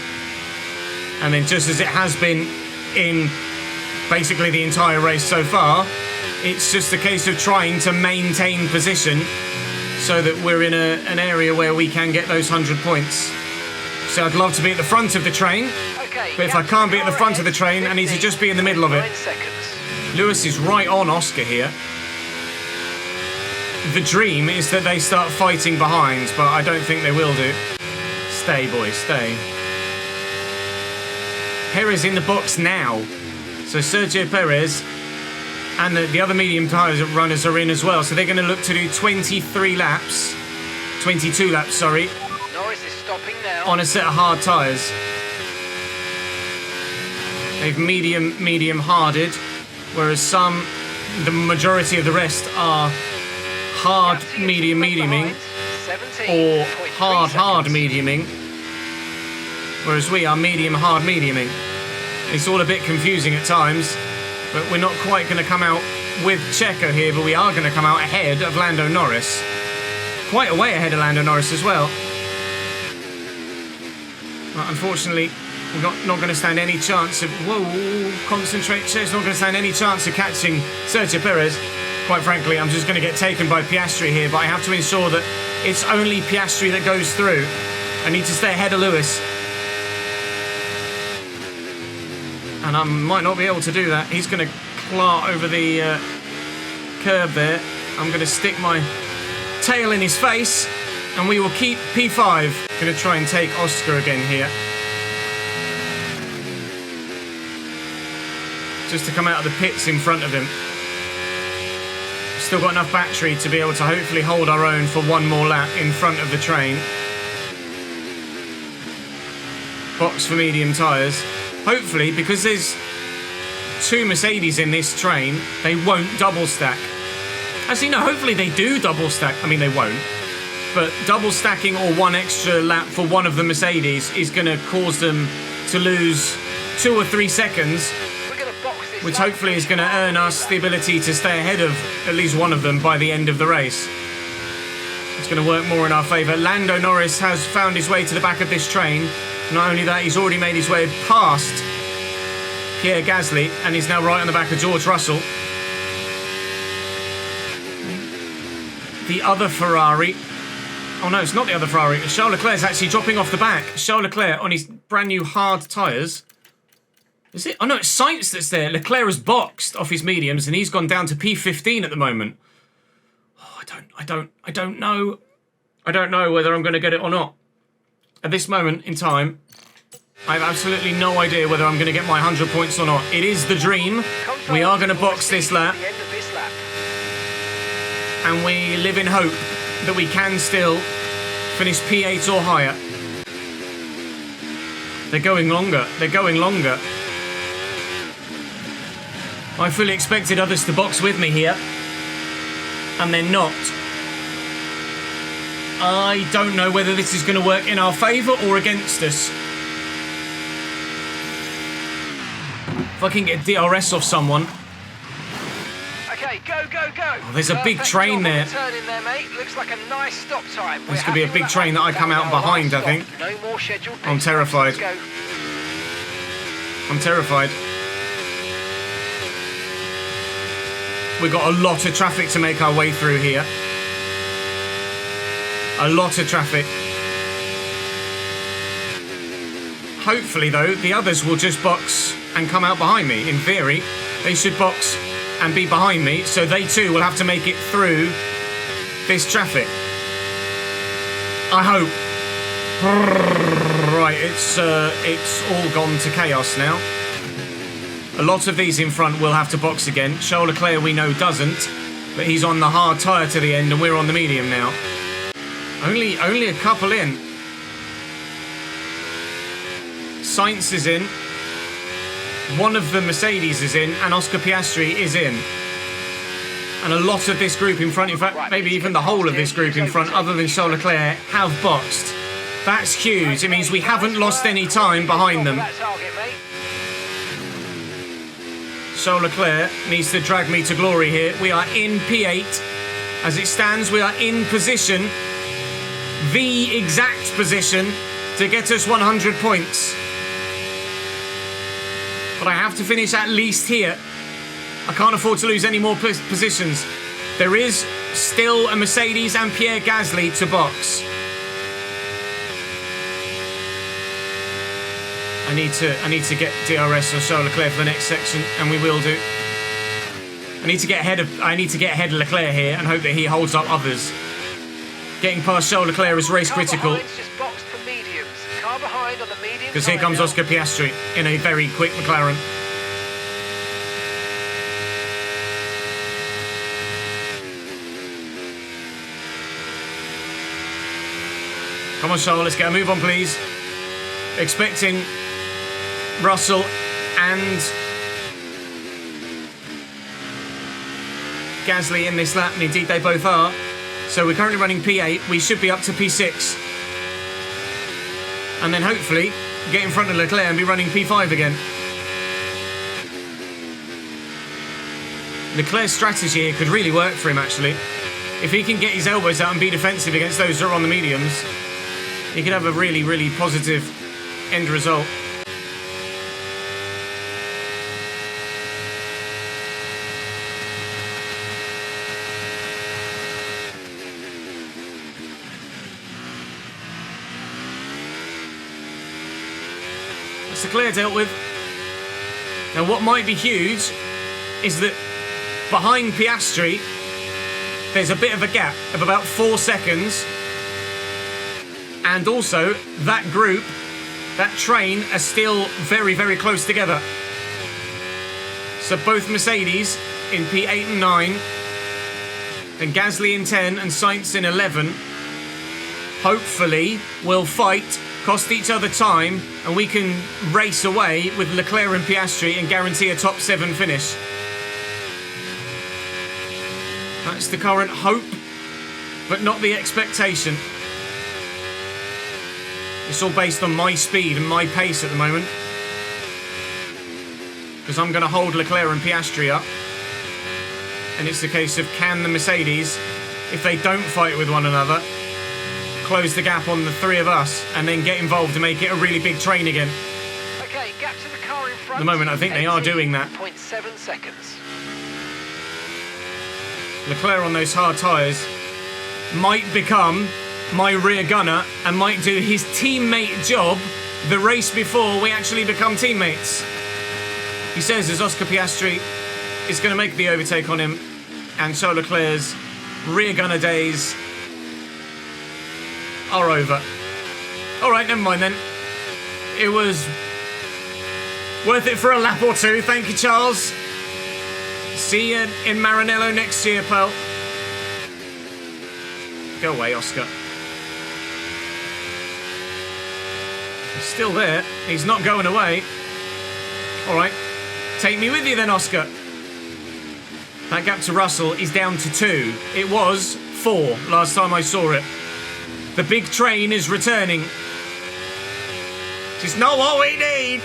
And then just as it has been in basically the entire race so far, it's just a case of trying to maintain position so that we're in an area where we can get those 100 points. So I'd love to be at the front of the train, Okay, but if I can't be at the front of the train, I need to just be in the middle of it. 9 seconds. Lewis is right on Oscar here. The dream is that they start fighting behind, but I don't think they will do. Stay, boys, stay. Perez in the box now. So Sergio Perez and the other medium tyres runners are in as well. So they're going to look to do 22 laps, Norris is stopping now. on a set of hard tyres. They've medium harded, whereas the majority of the rest are hard mediuming or hard mediuming, whereas we are medium hard mediuming. It's all a bit confusing at times, but we're not quite going to come out with Checo here, but we are going to come out ahead of Lando Norris. quite a way ahead of Lando Norris as well. But unfortunately, we're not going to stand any chance of... Whoa, concentrate, Ches. Not going to stand any chance of catching Sergio Perez. Quite frankly, I'm just going to get taken by Piastri here, but I have to ensure that it's only Piastri that goes through. I need to stay ahead of Lewis. And I might not be able to do that. He's going to claw over the curb there. I'm going to stick my tail in his face, and we will keep P5. Going to try and take Oscar again here. Just to come out of the pits in front of him. Still got enough battery to be able to hopefully hold our own for one more lap in front of the train. Box for medium tyres. Hopefully, because there's 2 Mercedes in this train, they won't double stack. Actually, no, hopefully they do double stack. I mean, they won't. But double stacking or 1 extra lap for one of the Mercedes is going to cause them to lose 2 or 3 seconds, which hopefully is going to earn us the ability to stay ahead of at least one of them by the end of the race. It's going to work more in our favour. Lando Norris has found his way to the back of this train. Not only that, he's already made his way past Pierre Gasly and is now right on the back of George Russell. The other Ferrari... Oh no, it's not the other Ferrari. Charles Leclerc's actually dropping off the back. Charles Leclerc on his brand new hard tyres. Is it? Oh no, it's Sainz that's there. Leclerc has boxed off his mediums and he's gone down to P15 at the moment. Oh, I don't know. I don't know whether I'm going to get it or not. At this moment in time, I have absolutely no idea whether I'm going to get my 100 points or not. It is the dream. We are going to box this lap. And we live in hope that we can still finish P8 or higher. They're going longer. They're going longer. I fully expected others to box with me here. And they're not. I don't know whether this is going to work in our favour or against us. If I can get DRS off someone. Okay, go, go, go. Oh, there's a big train there. Turn in there, mate. Looks like a nice stop time. This could be a big train that I come out behind, I think. No more scheduled. I'm terrified. I'm terrified. We've got a lot of traffic to make our way through here. A lot of traffic. Hopefully, though, the others will just box and come out behind me. In theory, they should box and be behind me, so they too will have to make it through this traffic. I hope. Right, it's all gone to chaos now. A lot of these in front will have to box again. Charles Leclerc, we know, doesn't, but he's on the hard tyre to the end, and we're on the medium now. Only a couple in. Sainz is in. One of the Mercedes is in, and Oscar Piastri is in. And a lot of this group in front, in fact, maybe even the whole of this group in front, other than Charles Leclerc, have boxed. That's huge. It means we haven't lost any time behind them. Charles Leclerc needs to drag me to glory here. We are in P8. As it stands, we are in position. The exact position to get us 100 points. But I have to finish at least here. I can't afford to lose any more positions. There is still a Mercedes and Pierre Gasly to box. I need to get DRS on Charles Leclerc for the next section, and we will do. I need to get ahead of Leclerc here and hope that he holds up others. Getting past Charles Leclerc is race critical. Because here comes Oscar Piastri in a very quick McLaren. Come on, Charles, let's get a move on, please. Expecting Russell and Gasly in this lap, and indeed they both are. So we're currently running P8. We should be up to P6. And then hopefully get in front of Leclerc and be running P5 again. Leclerc's strategy here could really work for him, actually. If he can get his elbows out and be defensive against those that are on the mediums, he could have a really, really positive end result. That's Leclerc dealt with. Now what might be huge is that behind Piastri, there's a bit of a gap of about 4 seconds. And also, that group, that train, are still very, very close together. So both Mercedes in P8 and 9, and Gasly in 10 and Sainz in 11, hopefully will fight, cost each other time, and we can race away with Leclerc and Piastri and guarantee a top 7 finish. That's the current hope, but not the expectation. It's all based on my speed and my pace at the moment. Because I'm going to hold Leclerc and Piastri up. And it's a case of, can the Mercedes, if they don't fight with one another, close the gap on the 3 of us and then get involved to make it a really big train again. Okay, gap to the car in front. At the moment, I think they are doing that. 0.7 seconds. Leclerc on those hard tyres might become my rear gunner and might do his teammate job the race before we actually become teammates. He says as Oscar Piastri is going to make the overtake on him, and Charles Leclerc's rear gunner days are over. Alright, never mind then. It was worth it for a lap or two. Thank you, Charles. See you in Maranello next year, pal. Go away, Oscar. He's still there. He's not going away. Alright. Take me with you then, Oscar. That gap to Russell is down to 2. It was 4 last time I saw it. The big train is returning. It's not what we need.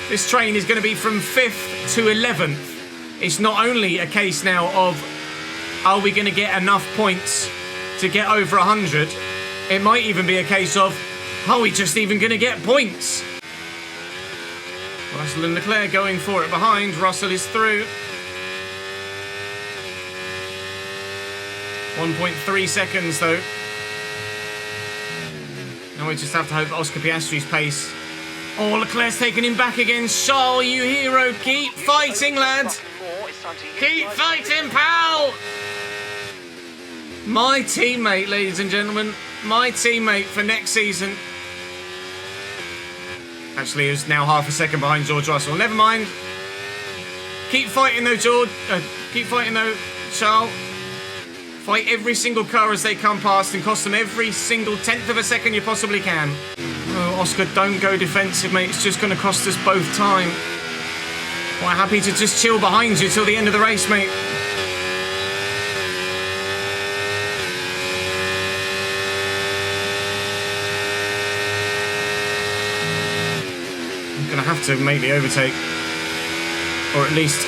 This train is going to be from 5th to 11th. It's not only a case now of, are we going to get enough points to get over 100? It might even be a case of, are we just even going to get points? Russell and Leclerc going for it behind. Russell is through. 1.3 seconds though. Now we just have to hope that Oscar Piastri's pace. Oh, Leclerc's taking him back again. Charles, you hero. Keep fighting, lads. Keep fighting, pal. My teammate, ladies and gentlemen. My teammate for next season. Actually, he's now half a second behind George Russell. Never mind. Keep fighting though, George. Keep fighting though, Charles. Fight every single car as they come past and cost them every single 10th of a second you possibly can. Oh, Oscar, don't go defensive, mate. It's just going to cost us both time. Quite happy to just chill behind you till the end of the race, mate. I'm going to have to make the overtake. Or at least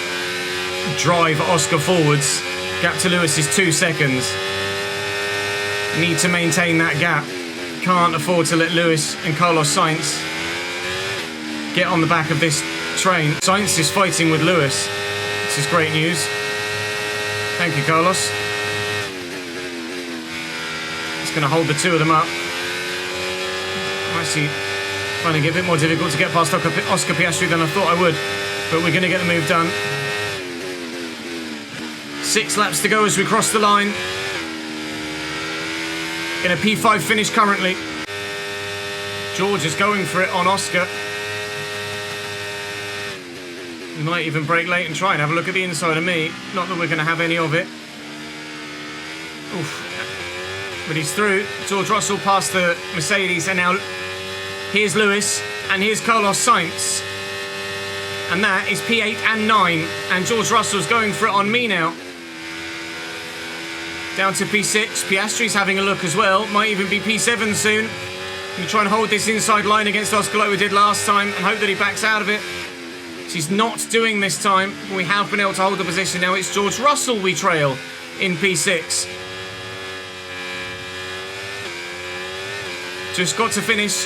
drive Oscar forwards. Gap to Lewis is 2 seconds. Need to maintain that gap. Can't afford to let Lewis and Carlos Sainz get on the back of this train. Sainz is fighting with Lewis. This is great news. Thank you, Carlos. It's going to hold the 2 of them up. I'm actually finding it a bit more difficult to get past Oscar Piastri than I thought I would. But we're going to get the move done. 6 laps to go as we cross the line. In a P5 finish currently. George is going for it on Oscar. He might even brake late and try and have a look at the inside of me. Not that we're going to have any of it. Oof. But he's through. George Russell past the Mercedes, and now here's Lewis and here's Carlos Sainz. And that is P8 and 9. And George Russell's going for it on me now. Down to P6. Piastri's having a look as well. Might even be P7 soon. We try and hold this inside line against Oscar like we did last time and hope that he backs out of it. He's not doing this time. We have been able to hold the position. Now it's George Russell we trail in P6. Just got to finish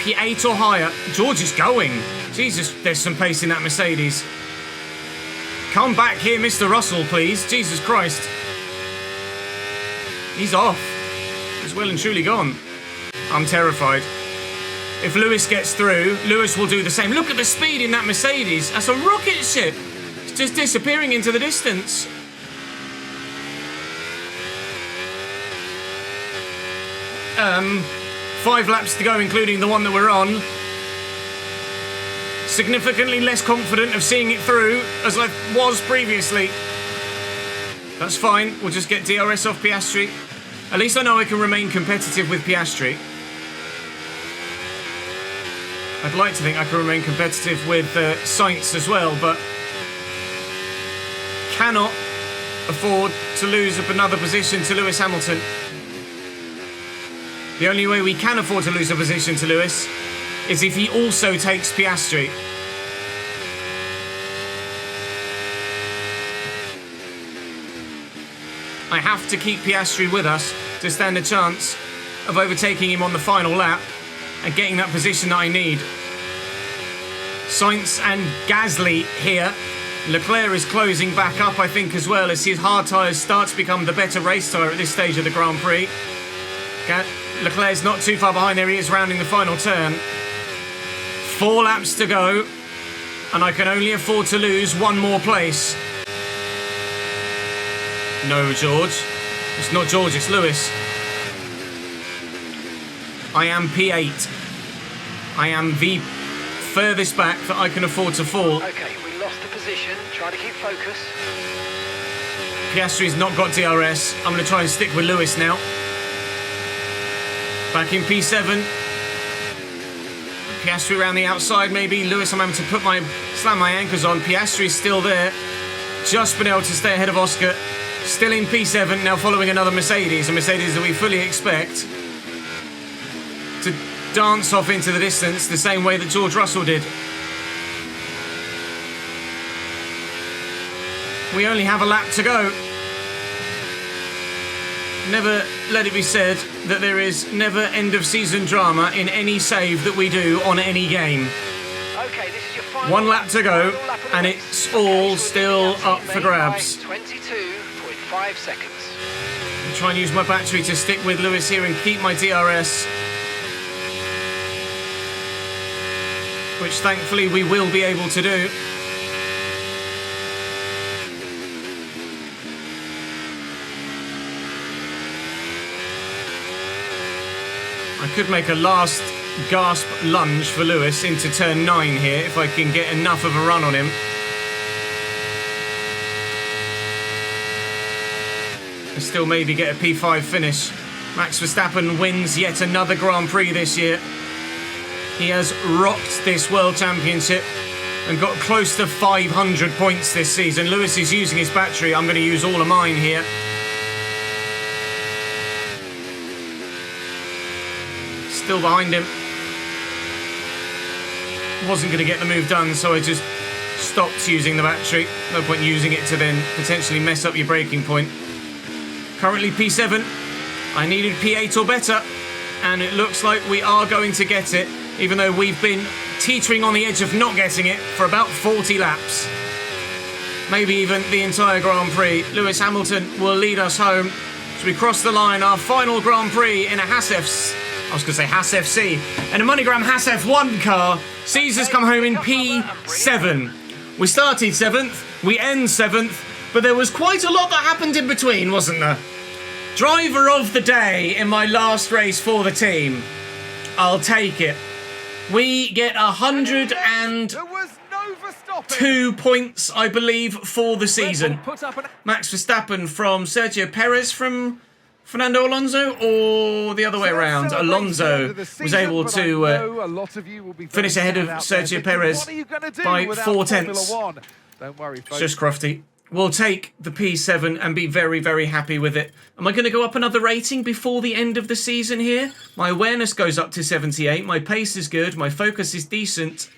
P8 or higher. George is going. Jesus, there's some pace in that Mercedes. Come back here, Mr. Russell, please. Jesus Christ. He's off. He's well and truly gone. I'm terrified. If Lewis gets through, Lewis will do the same. Look at the speed in that Mercedes. That's a rocket ship. It's just disappearing into the distance. Five laps to go, including the one that we're on. Significantly less confident of seeing it through as I was previously. That's fine. We'll just get DRS off Piastri. At least I know I can remain competitive with Piastri. I'd like to think I can remain competitive with Sainz as well, but cannot afford to lose up another position to Lewis Hamilton. The only way we can afford to lose a position to Lewis is if he also takes Piastri. I have to keep Piastri with us to stand a chance of overtaking him on the final lap and getting that position that I need. Sainz and Gasly here. Leclerc is closing back up, I think, as well, as his hard tyres start to become the better race tyre at this stage of the Grand Prix. Leclerc's not too far behind. There he is, rounding the final turn. 4 laps to go, and I can only afford to lose one more place. No, George. It's not George, it's Lewis. I am P8. I am the furthest back that I can afford to fall. Okay, we lost the position. Try to keep focus. Piastri's not got DRS. I'm going to try and stick with Lewis now. Back in P7. Piastri around the outside, maybe. Lewis, I'm having to slam my anchors on. Piastri's still there. Just been able to stay ahead of Oscar. Still in P7, now following another Mercedes. A Mercedes that we fully expect to dance off into the distance the same way that George Russell did. We only have a lap to go. Never let it be said that there is never end-of-season drama in any save that we do on any game. Okay, this is your final 1 lap to go, and race. it's all still up for grabs. 22.5 seconds. I'll try and use my battery to stick with Lewis here and keep my DRS, which thankfully we will be able to do. I could make a last gasp lunge for Lewis into turn 9 here if I can get enough of a run on him. And still maybe get a P5 finish. Max Verstappen wins yet another Grand Prix this year. He has rocked this World Championship and got close to 500 points this season. Lewis is using his battery. I'm going to use all of mine here. Still behind him. Wasn't going to get the move done, so I just stopped using the battery. No point using it to then potentially mess up your braking point. Currently P7. I needed P8 or better, and it looks like we are going to get it, even though we've been teetering on the edge of not getting it for about 40 laps. Maybe even the entire Grand Prix. Lewis Hamilton will lead us home as we cross the line. Our final Grand Prix in a Haas FC, and a MoneyGram Haas F1 car sees us come home in P7. We started 7th, we end 7th, but there was quite a lot that happened in between, wasn't there? Driver of the day in my last race for the team. I'll take it. We get 102 points, I believe, for the season. Max Verstappen from Sergio Perez from Fernando Alonso, or the other way around? Alonso was able to finish ahead of Sergio Perez by 4 tenths. Don't worry, folks. Just crofty. We'll take the P7 and be very, very happy with it. Am I going to go up another rating before the end of the season here? My awareness goes up to 78. My pace is good. My focus is decent.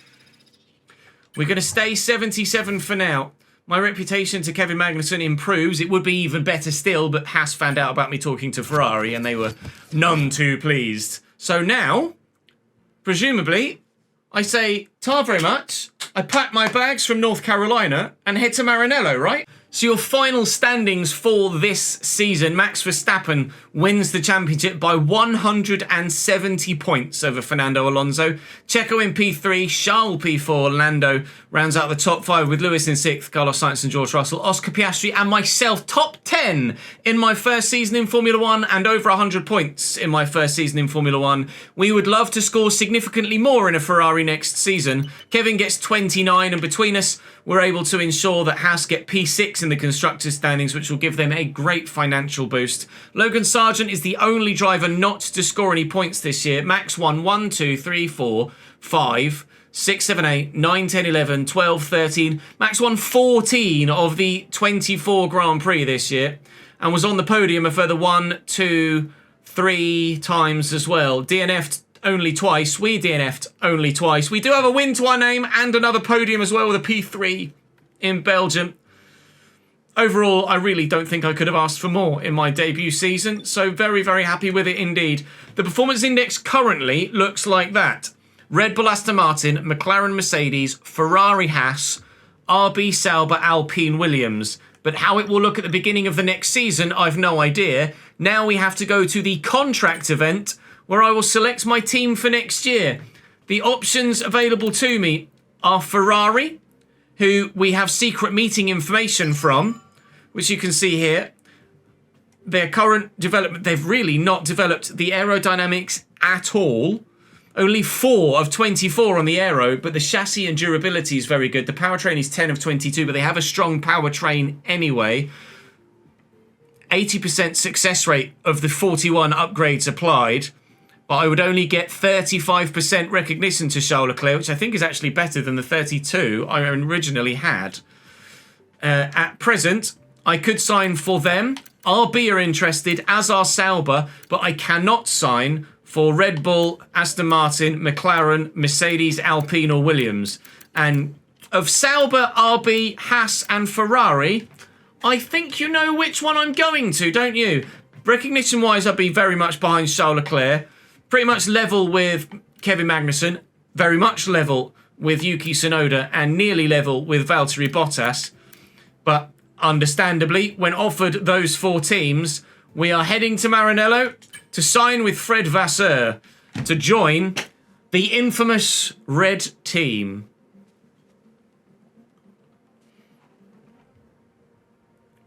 We're going to stay 77 for now. my reputation to Kevin Magnussen improves. It would be even better still, but Haas found out about me talking to Ferrari and they were none too pleased. So now, presumably, I say, "Ta very much." I pack my bags from North Carolina and head to Maranello, right? So your final standings for this season, Max Verstappen wins the championship by 170 points over Fernando Alonso. Checo in P3, Charles P4, Lando rounds out the top 5 with Lewis in 6th, Carlos Sainz and George Russell, Oscar Piastri and myself top 10 in my first season in Formula 1 and over 100 points in my first season in Formula 1. We would love to score significantly more in a Ferrari next season. Kevin gets 29 and between us, we're able to ensure that Haas get P6 in the constructors' standings, which will give them a great financial boost. Logan Sargent is the only driver not to score any points this year. Max won 1, 2, 3, 4, 5, 6, 7, 8, 9, 10, 11, 12, 13. Max won 14 of the 24 Grand Prix this year and was on the podium a further 1, 2, 3 times as well. DNF'd only twice. We DNF'd only twice. We do have a win to our name and another podium as well with a P3 in Belgium. Overall, I really don't think I could have asked for more in my debut season, so very, very happy with it indeed. The performance index currently looks like that. Red Bull, Aston Martin, McLaren, Mercedes, Ferrari, Haas, RB, Sauber, Alpine, Williams. But how it will look at the beginning of the next season, I've no idea. Now we have to go to the contract event, where I will select my team for next year. The options available to me are Ferrari, who we have secret meeting information from, which you can see here. Their current development, they've really not developed the aerodynamics at all. Only 4 of 24 on the aero, but the chassis and durability is very good. The powertrain is 10 of 22, but they have a strong powertrain anyway. 80% success rate of the 41 upgrades applied. But I would only get 35% recognition to Charles Leclerc, which I think is actually better than the 32 I originally had. At present, I could sign for them. RB are interested, as are Sauber, but I cannot sign for Red Bull, Aston Martin, McLaren, Mercedes, Alpine or Williams. And of Sauber, RB, Haas and Ferrari, I think you know which one I'm going to, don't you? Recognition-wise, I'd be very much behind Charles Leclerc. Pretty much level with Kevin Magnussen, very much level with Yuki Tsunoda, and nearly level with Valtteri Bottas. But understandably, when offered those 4 teams, we are heading to Maranello to sign with Fred Vasseur to join the infamous Red Team.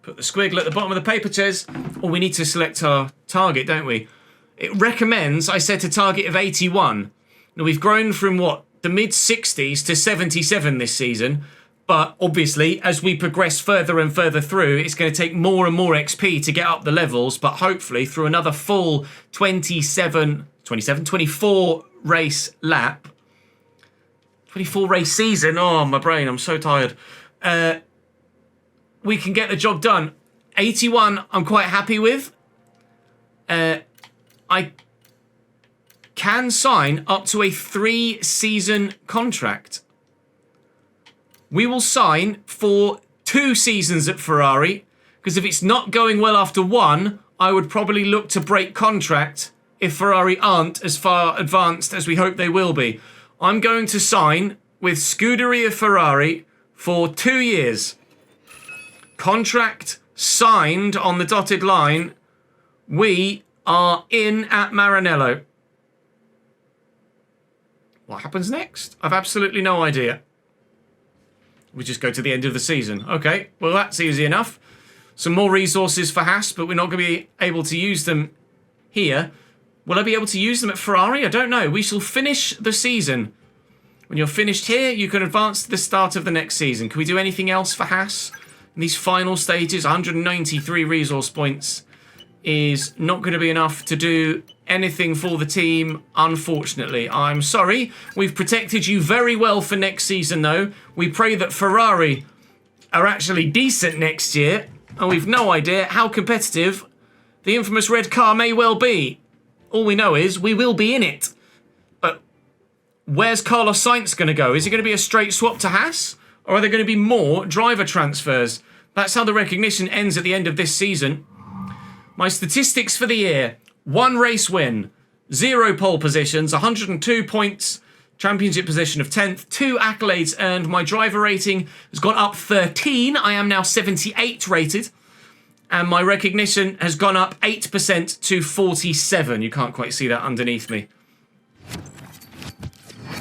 Put the squiggle at the bottom of the paper, Ches. Oh, we need to select our target, don't we? It recommends I set a target of 81. Now, we've grown from, what, the mid-60s to 77 this season. But24 as we progress further and further through, it's going to take more and more XP to get up the levels. But hopefully, through another full 24 race lap, 24 race season. Oh, my brain, I'm so tired. We can get the job done. 81, I'm quite happy with. I can sign up to a 3-season contract. We will sign for 2 seasons at Ferrari, because if it's not going well after 1, I would probably look to break contract if Ferrari aren't as far advanced as we hope they will be. I'm going to sign with Scuderia Ferrari for 2 years. Contract signed on the dotted line. We are in at Maranello. What happens next? I've absolutely no idea. We just go to the end of the season. Okay, well that's easy enough. Some more resources for Haas, but we're not going to be able to use them here. Will I be able to use them at Ferrari? I don't know. We shall finish the season. When you're finished here, you can advance to the start of the next season. Can we do anything else for Haas in these final stages? 193 resource points is not going to be enough to do anything for the team, unfortunately. I'm sorry. We've protected you very well for next season, though. We pray that Ferrari are actually decent next year, and we've no idea how competitive the infamous red car may well be. All we know is we will be in it. But where's Carlos Sainz going to go? Is it going to be a straight swap to Haas? Or are there going to be more driver transfers? That's how the recognition ends at the end of this season. My statistics for the year. 1 race win, 0 pole positions, 102 points, championship position of 10th, 2 accolades earned. My driver rating has gone up 13. I am now 78 rated. And my recognition has gone up 8% to 47. You can't quite see that underneath me.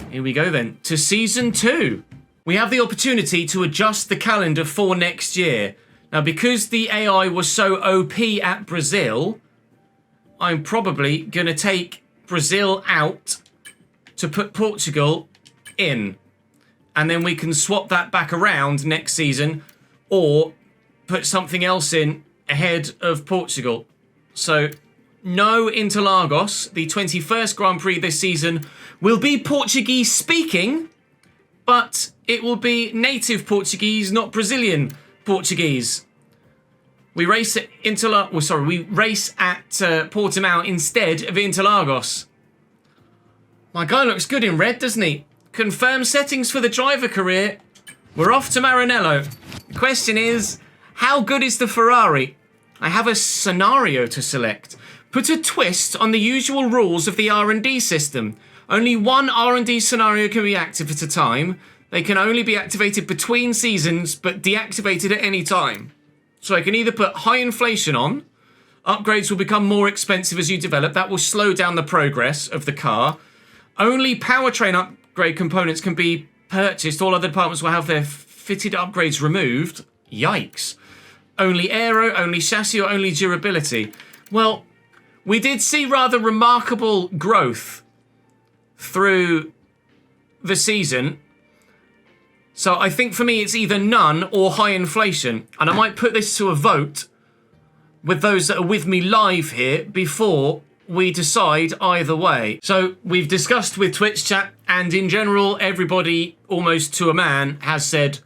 Here we go then, to Season 2. We have the opportunity to adjust the calendar for next year. Now, because the AI was so OP at Brazil, I'm probably going to take Brazil out to put Portugal in. And then we can swap that back around next season or put something else in ahead of Portugal. So, no Interlagos. The 21st Grand Prix this season will be Portuguese speaking, but it will be native Portuguese, not Brazilian Portuguese. We race at we race at Portimao instead of Interlagos. My guy looks good in red, doesn't he? Confirm settings for the driver career. We're off to Maranello. The question is, how good is the Ferrari? I have a scenario to select. Put a twist on the usual rules of the R&D system. Only one R&D scenario can be active at a time. They can only be activated between seasons, but deactivated at any time. So I can either put high inflation on. Upgrades will become more expensive as you develop. That will slow down the progress of the car. Only powertrain upgrade components can be purchased. All other departments will have their fitted upgrades removed. Yikes. Only aero, only chassis, or only durability. Well, we did see rather remarkable growth through the season. So I think for me it's either none or high inflation. And I might put this to a vote with those that are with me live here before we decide either way. So we've discussed with Twitch chat, and in general, everybody, almost to a man, has said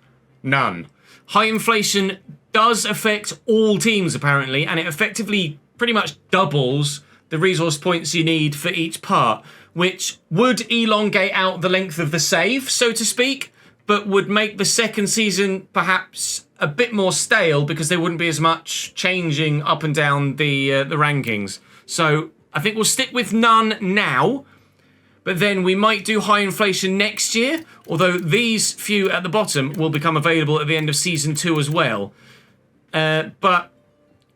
none. High inflation does affect all teams, apparently, and it effectively pretty much doubles the resource points you need for each part, which would elongate out the length of the save, so to speak, but would make the second season perhaps a bit more stale because there wouldn't be as much changing up and down the rankings. So I think we'll stick with none now, but then we might do high inflation next year, although these few at the bottom will become available at the end of Season 2 as well. But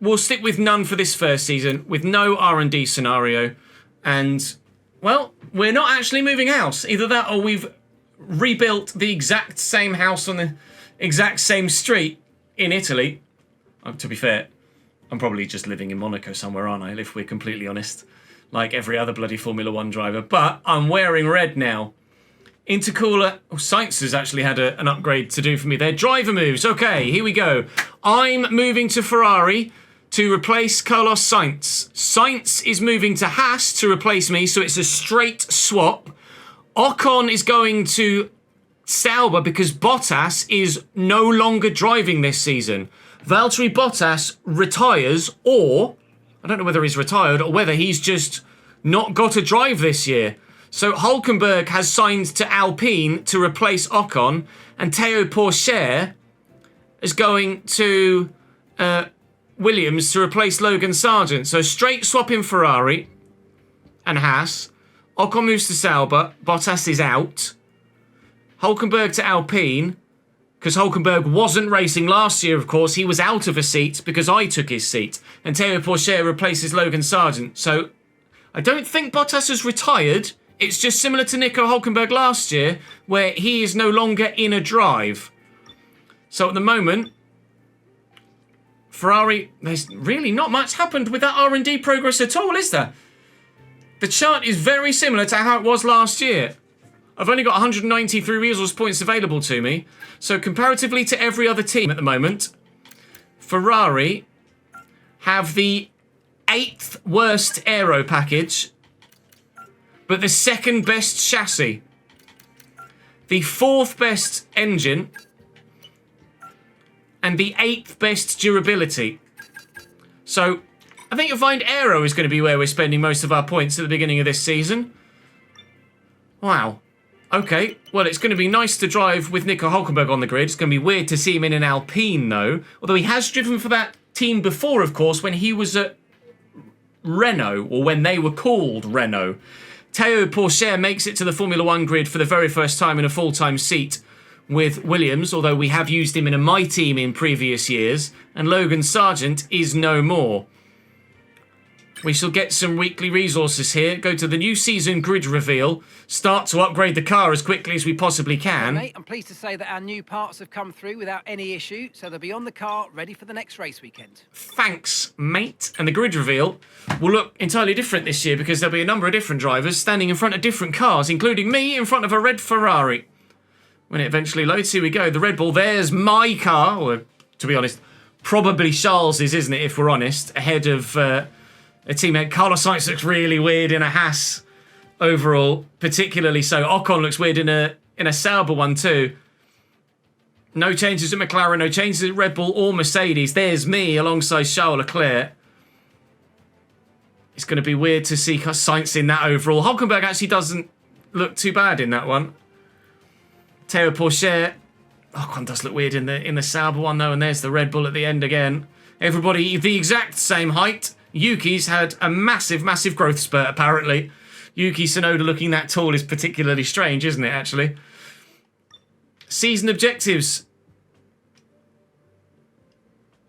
we'll stick with none for this first season, with no R&D scenario. And, well, we're not actually moving house. Either that or we've rebuilt the exact same house on the exact same street in Italy. To be fair, I'm probably just living in Monaco somewhere, aren't I, if we're completely honest? Like every other bloody Formula 1 driver. But I'm wearing red now. Intercooler. Oh, Sainz has actually had an upgrade to do for me there. Driver moves. Okay, here we go. I'm moving to Ferrari to replace Carlos Sainz. Sainz is moving to Haas to replace me, so it's a straight swap. Ocon is going to Sauber because Bottas is no longer driving this season. Valtteri Bottas retires, or I don't know whether he's retired or whether he's just not got a drive this year. So Hülkenberg has signed to Alpine to replace Ocon, and Théo Pourchaire is going to Williams to replace Logan Sargent. So straight swap in Ferrari and Haas. Ocon moves to Sauber. Bottas is out. Hülkenberg to Alpine, because Hülkenberg wasn't racing last year, of course. He was out of a seat because I took his seat. And Théo Pourchaire replaces Logan Sargent. So I don't think Bottas has retired. It's just similar to Nico Hülkenberg last year, where he is no longer in a drive. So at the moment, Ferrari, there's really not much happened with that R&D progress at all, is there? The chart is very similar to how it was last year. I've only got 193 resource points available to me. So comparatively to every other team at the moment, Ferrari have the 8th worst aero package, but the 2nd best chassis, the 4th best engine, and the 8th best durability. So I think you'll find aero is going to be where we're spending most of our points at the beginning of this season. Wow. Okay, well, it's going to be nice to drive with Nico Hulkenberg on the grid. It's going to be weird to see him in an Alpine, though. Although he has driven for that team before, of course, when he was at Renault, or when they were called Renault. Théo Pourchaire makes it to the Formula One grid for the very first time in a full-time seat with Williams, although we have used him in my team in previous years, and Logan Sargent is no more. We shall get some weekly resources here, go to the new season grid reveal, start to upgrade the car as quickly as we possibly can. Mate, I'm pleased to say that our new parts have come through without any issue, so they'll be on the car, ready for the next race weekend. Thanks, mate. And the grid reveal will look entirely different this year because there'll be a number of different drivers standing in front of different cars, including me in front of a red Ferrari. When it eventually loads, here we go. The Red Bull, there's my car, or to be honest, probably Charles's, isn't it, if we're honest, ahead of a teammate. Carlos Sainz looks really weird in a Haas overall, particularly so. Ocon looks weird in a Sauber one too. No changes at McLaren, no changes at Red Bull or Mercedes. There's me alongside Charles Leclerc. It's going to be weird to see Sainz in that overall. Hulkenberg actually doesn't look too bad in that one. Théo Pourchaire. Ocon does look weird in the Sauber one though, and there's the Red Bull at the end again. Everybody the exact same height. Yuki's had a massive, massive growth spurt, apparently. Yuki Tsunoda looking that tall is particularly strange, isn't it, actually? Season objectives.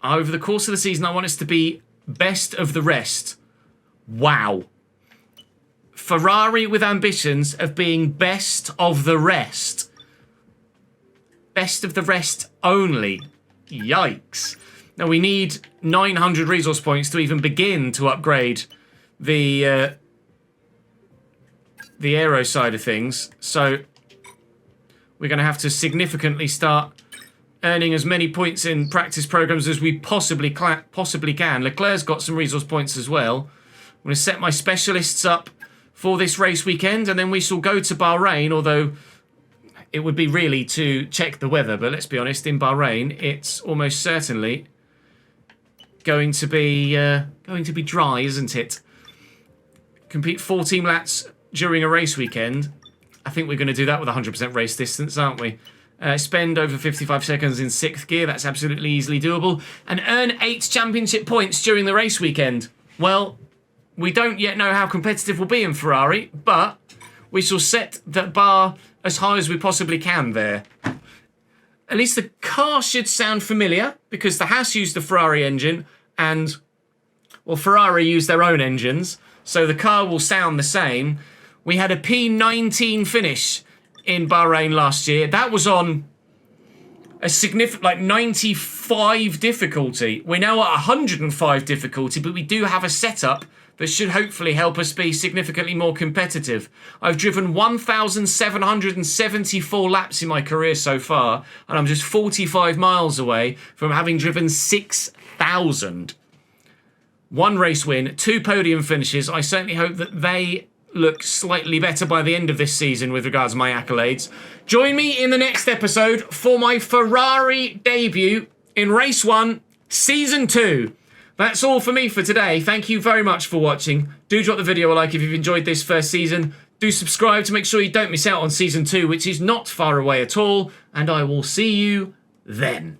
Over the course of the season, I want us to be best of the rest. Wow. Ferrari with ambitions of being best of the rest. Best of the rest only. Yikes. Now, we need 900 resource points to even begin to upgrade the aero side of things. So we're going to have to significantly start earning as many points in practice programs as we possibly can. Leclerc's got some resource points as well. I'm going to set my specialists up for this race weekend, and then we shall go to Bahrain, although it would be really to check the weather. But let's be honest, in Bahrain, it's almost certainly going to be dry, isn't it? Complete 14 laps during a race weekend. I think we're going to do that with 100% race distance, aren't we? Spend over 55 seconds in 6th gear. That's absolutely easily doable. And earn 8 championship points during the race weekend. Well, we don't yet know how competitive we'll be in Ferrari, but we shall set the bar as high as we possibly can there. At least the car should sound familiar, because the Haas used the Ferrari engine, and, well, Ferrari used their own engines, so the car will sound the same. We had a P19 finish in Bahrain last year. That was on a significant, like 95 difficulty. We're now at 105 difficulty, but we do have a setup that should hopefully help us be significantly more competitive. I've driven 1,774 laps in my career so far, and I'm just 45 miles away from having driven 6,000. 1 race win, 2 podium finishes. I certainly hope that they look slightly better by the end of this season with regards to my accolades. Join me in the next episode for my Ferrari debut in Race 1, Season 2. That's all for me for today. Thank you very much for watching. Do drop the video a like if you've enjoyed this first season. Do subscribe to make sure you don't miss out on Season 2, which is not far away at all. And I will see you then.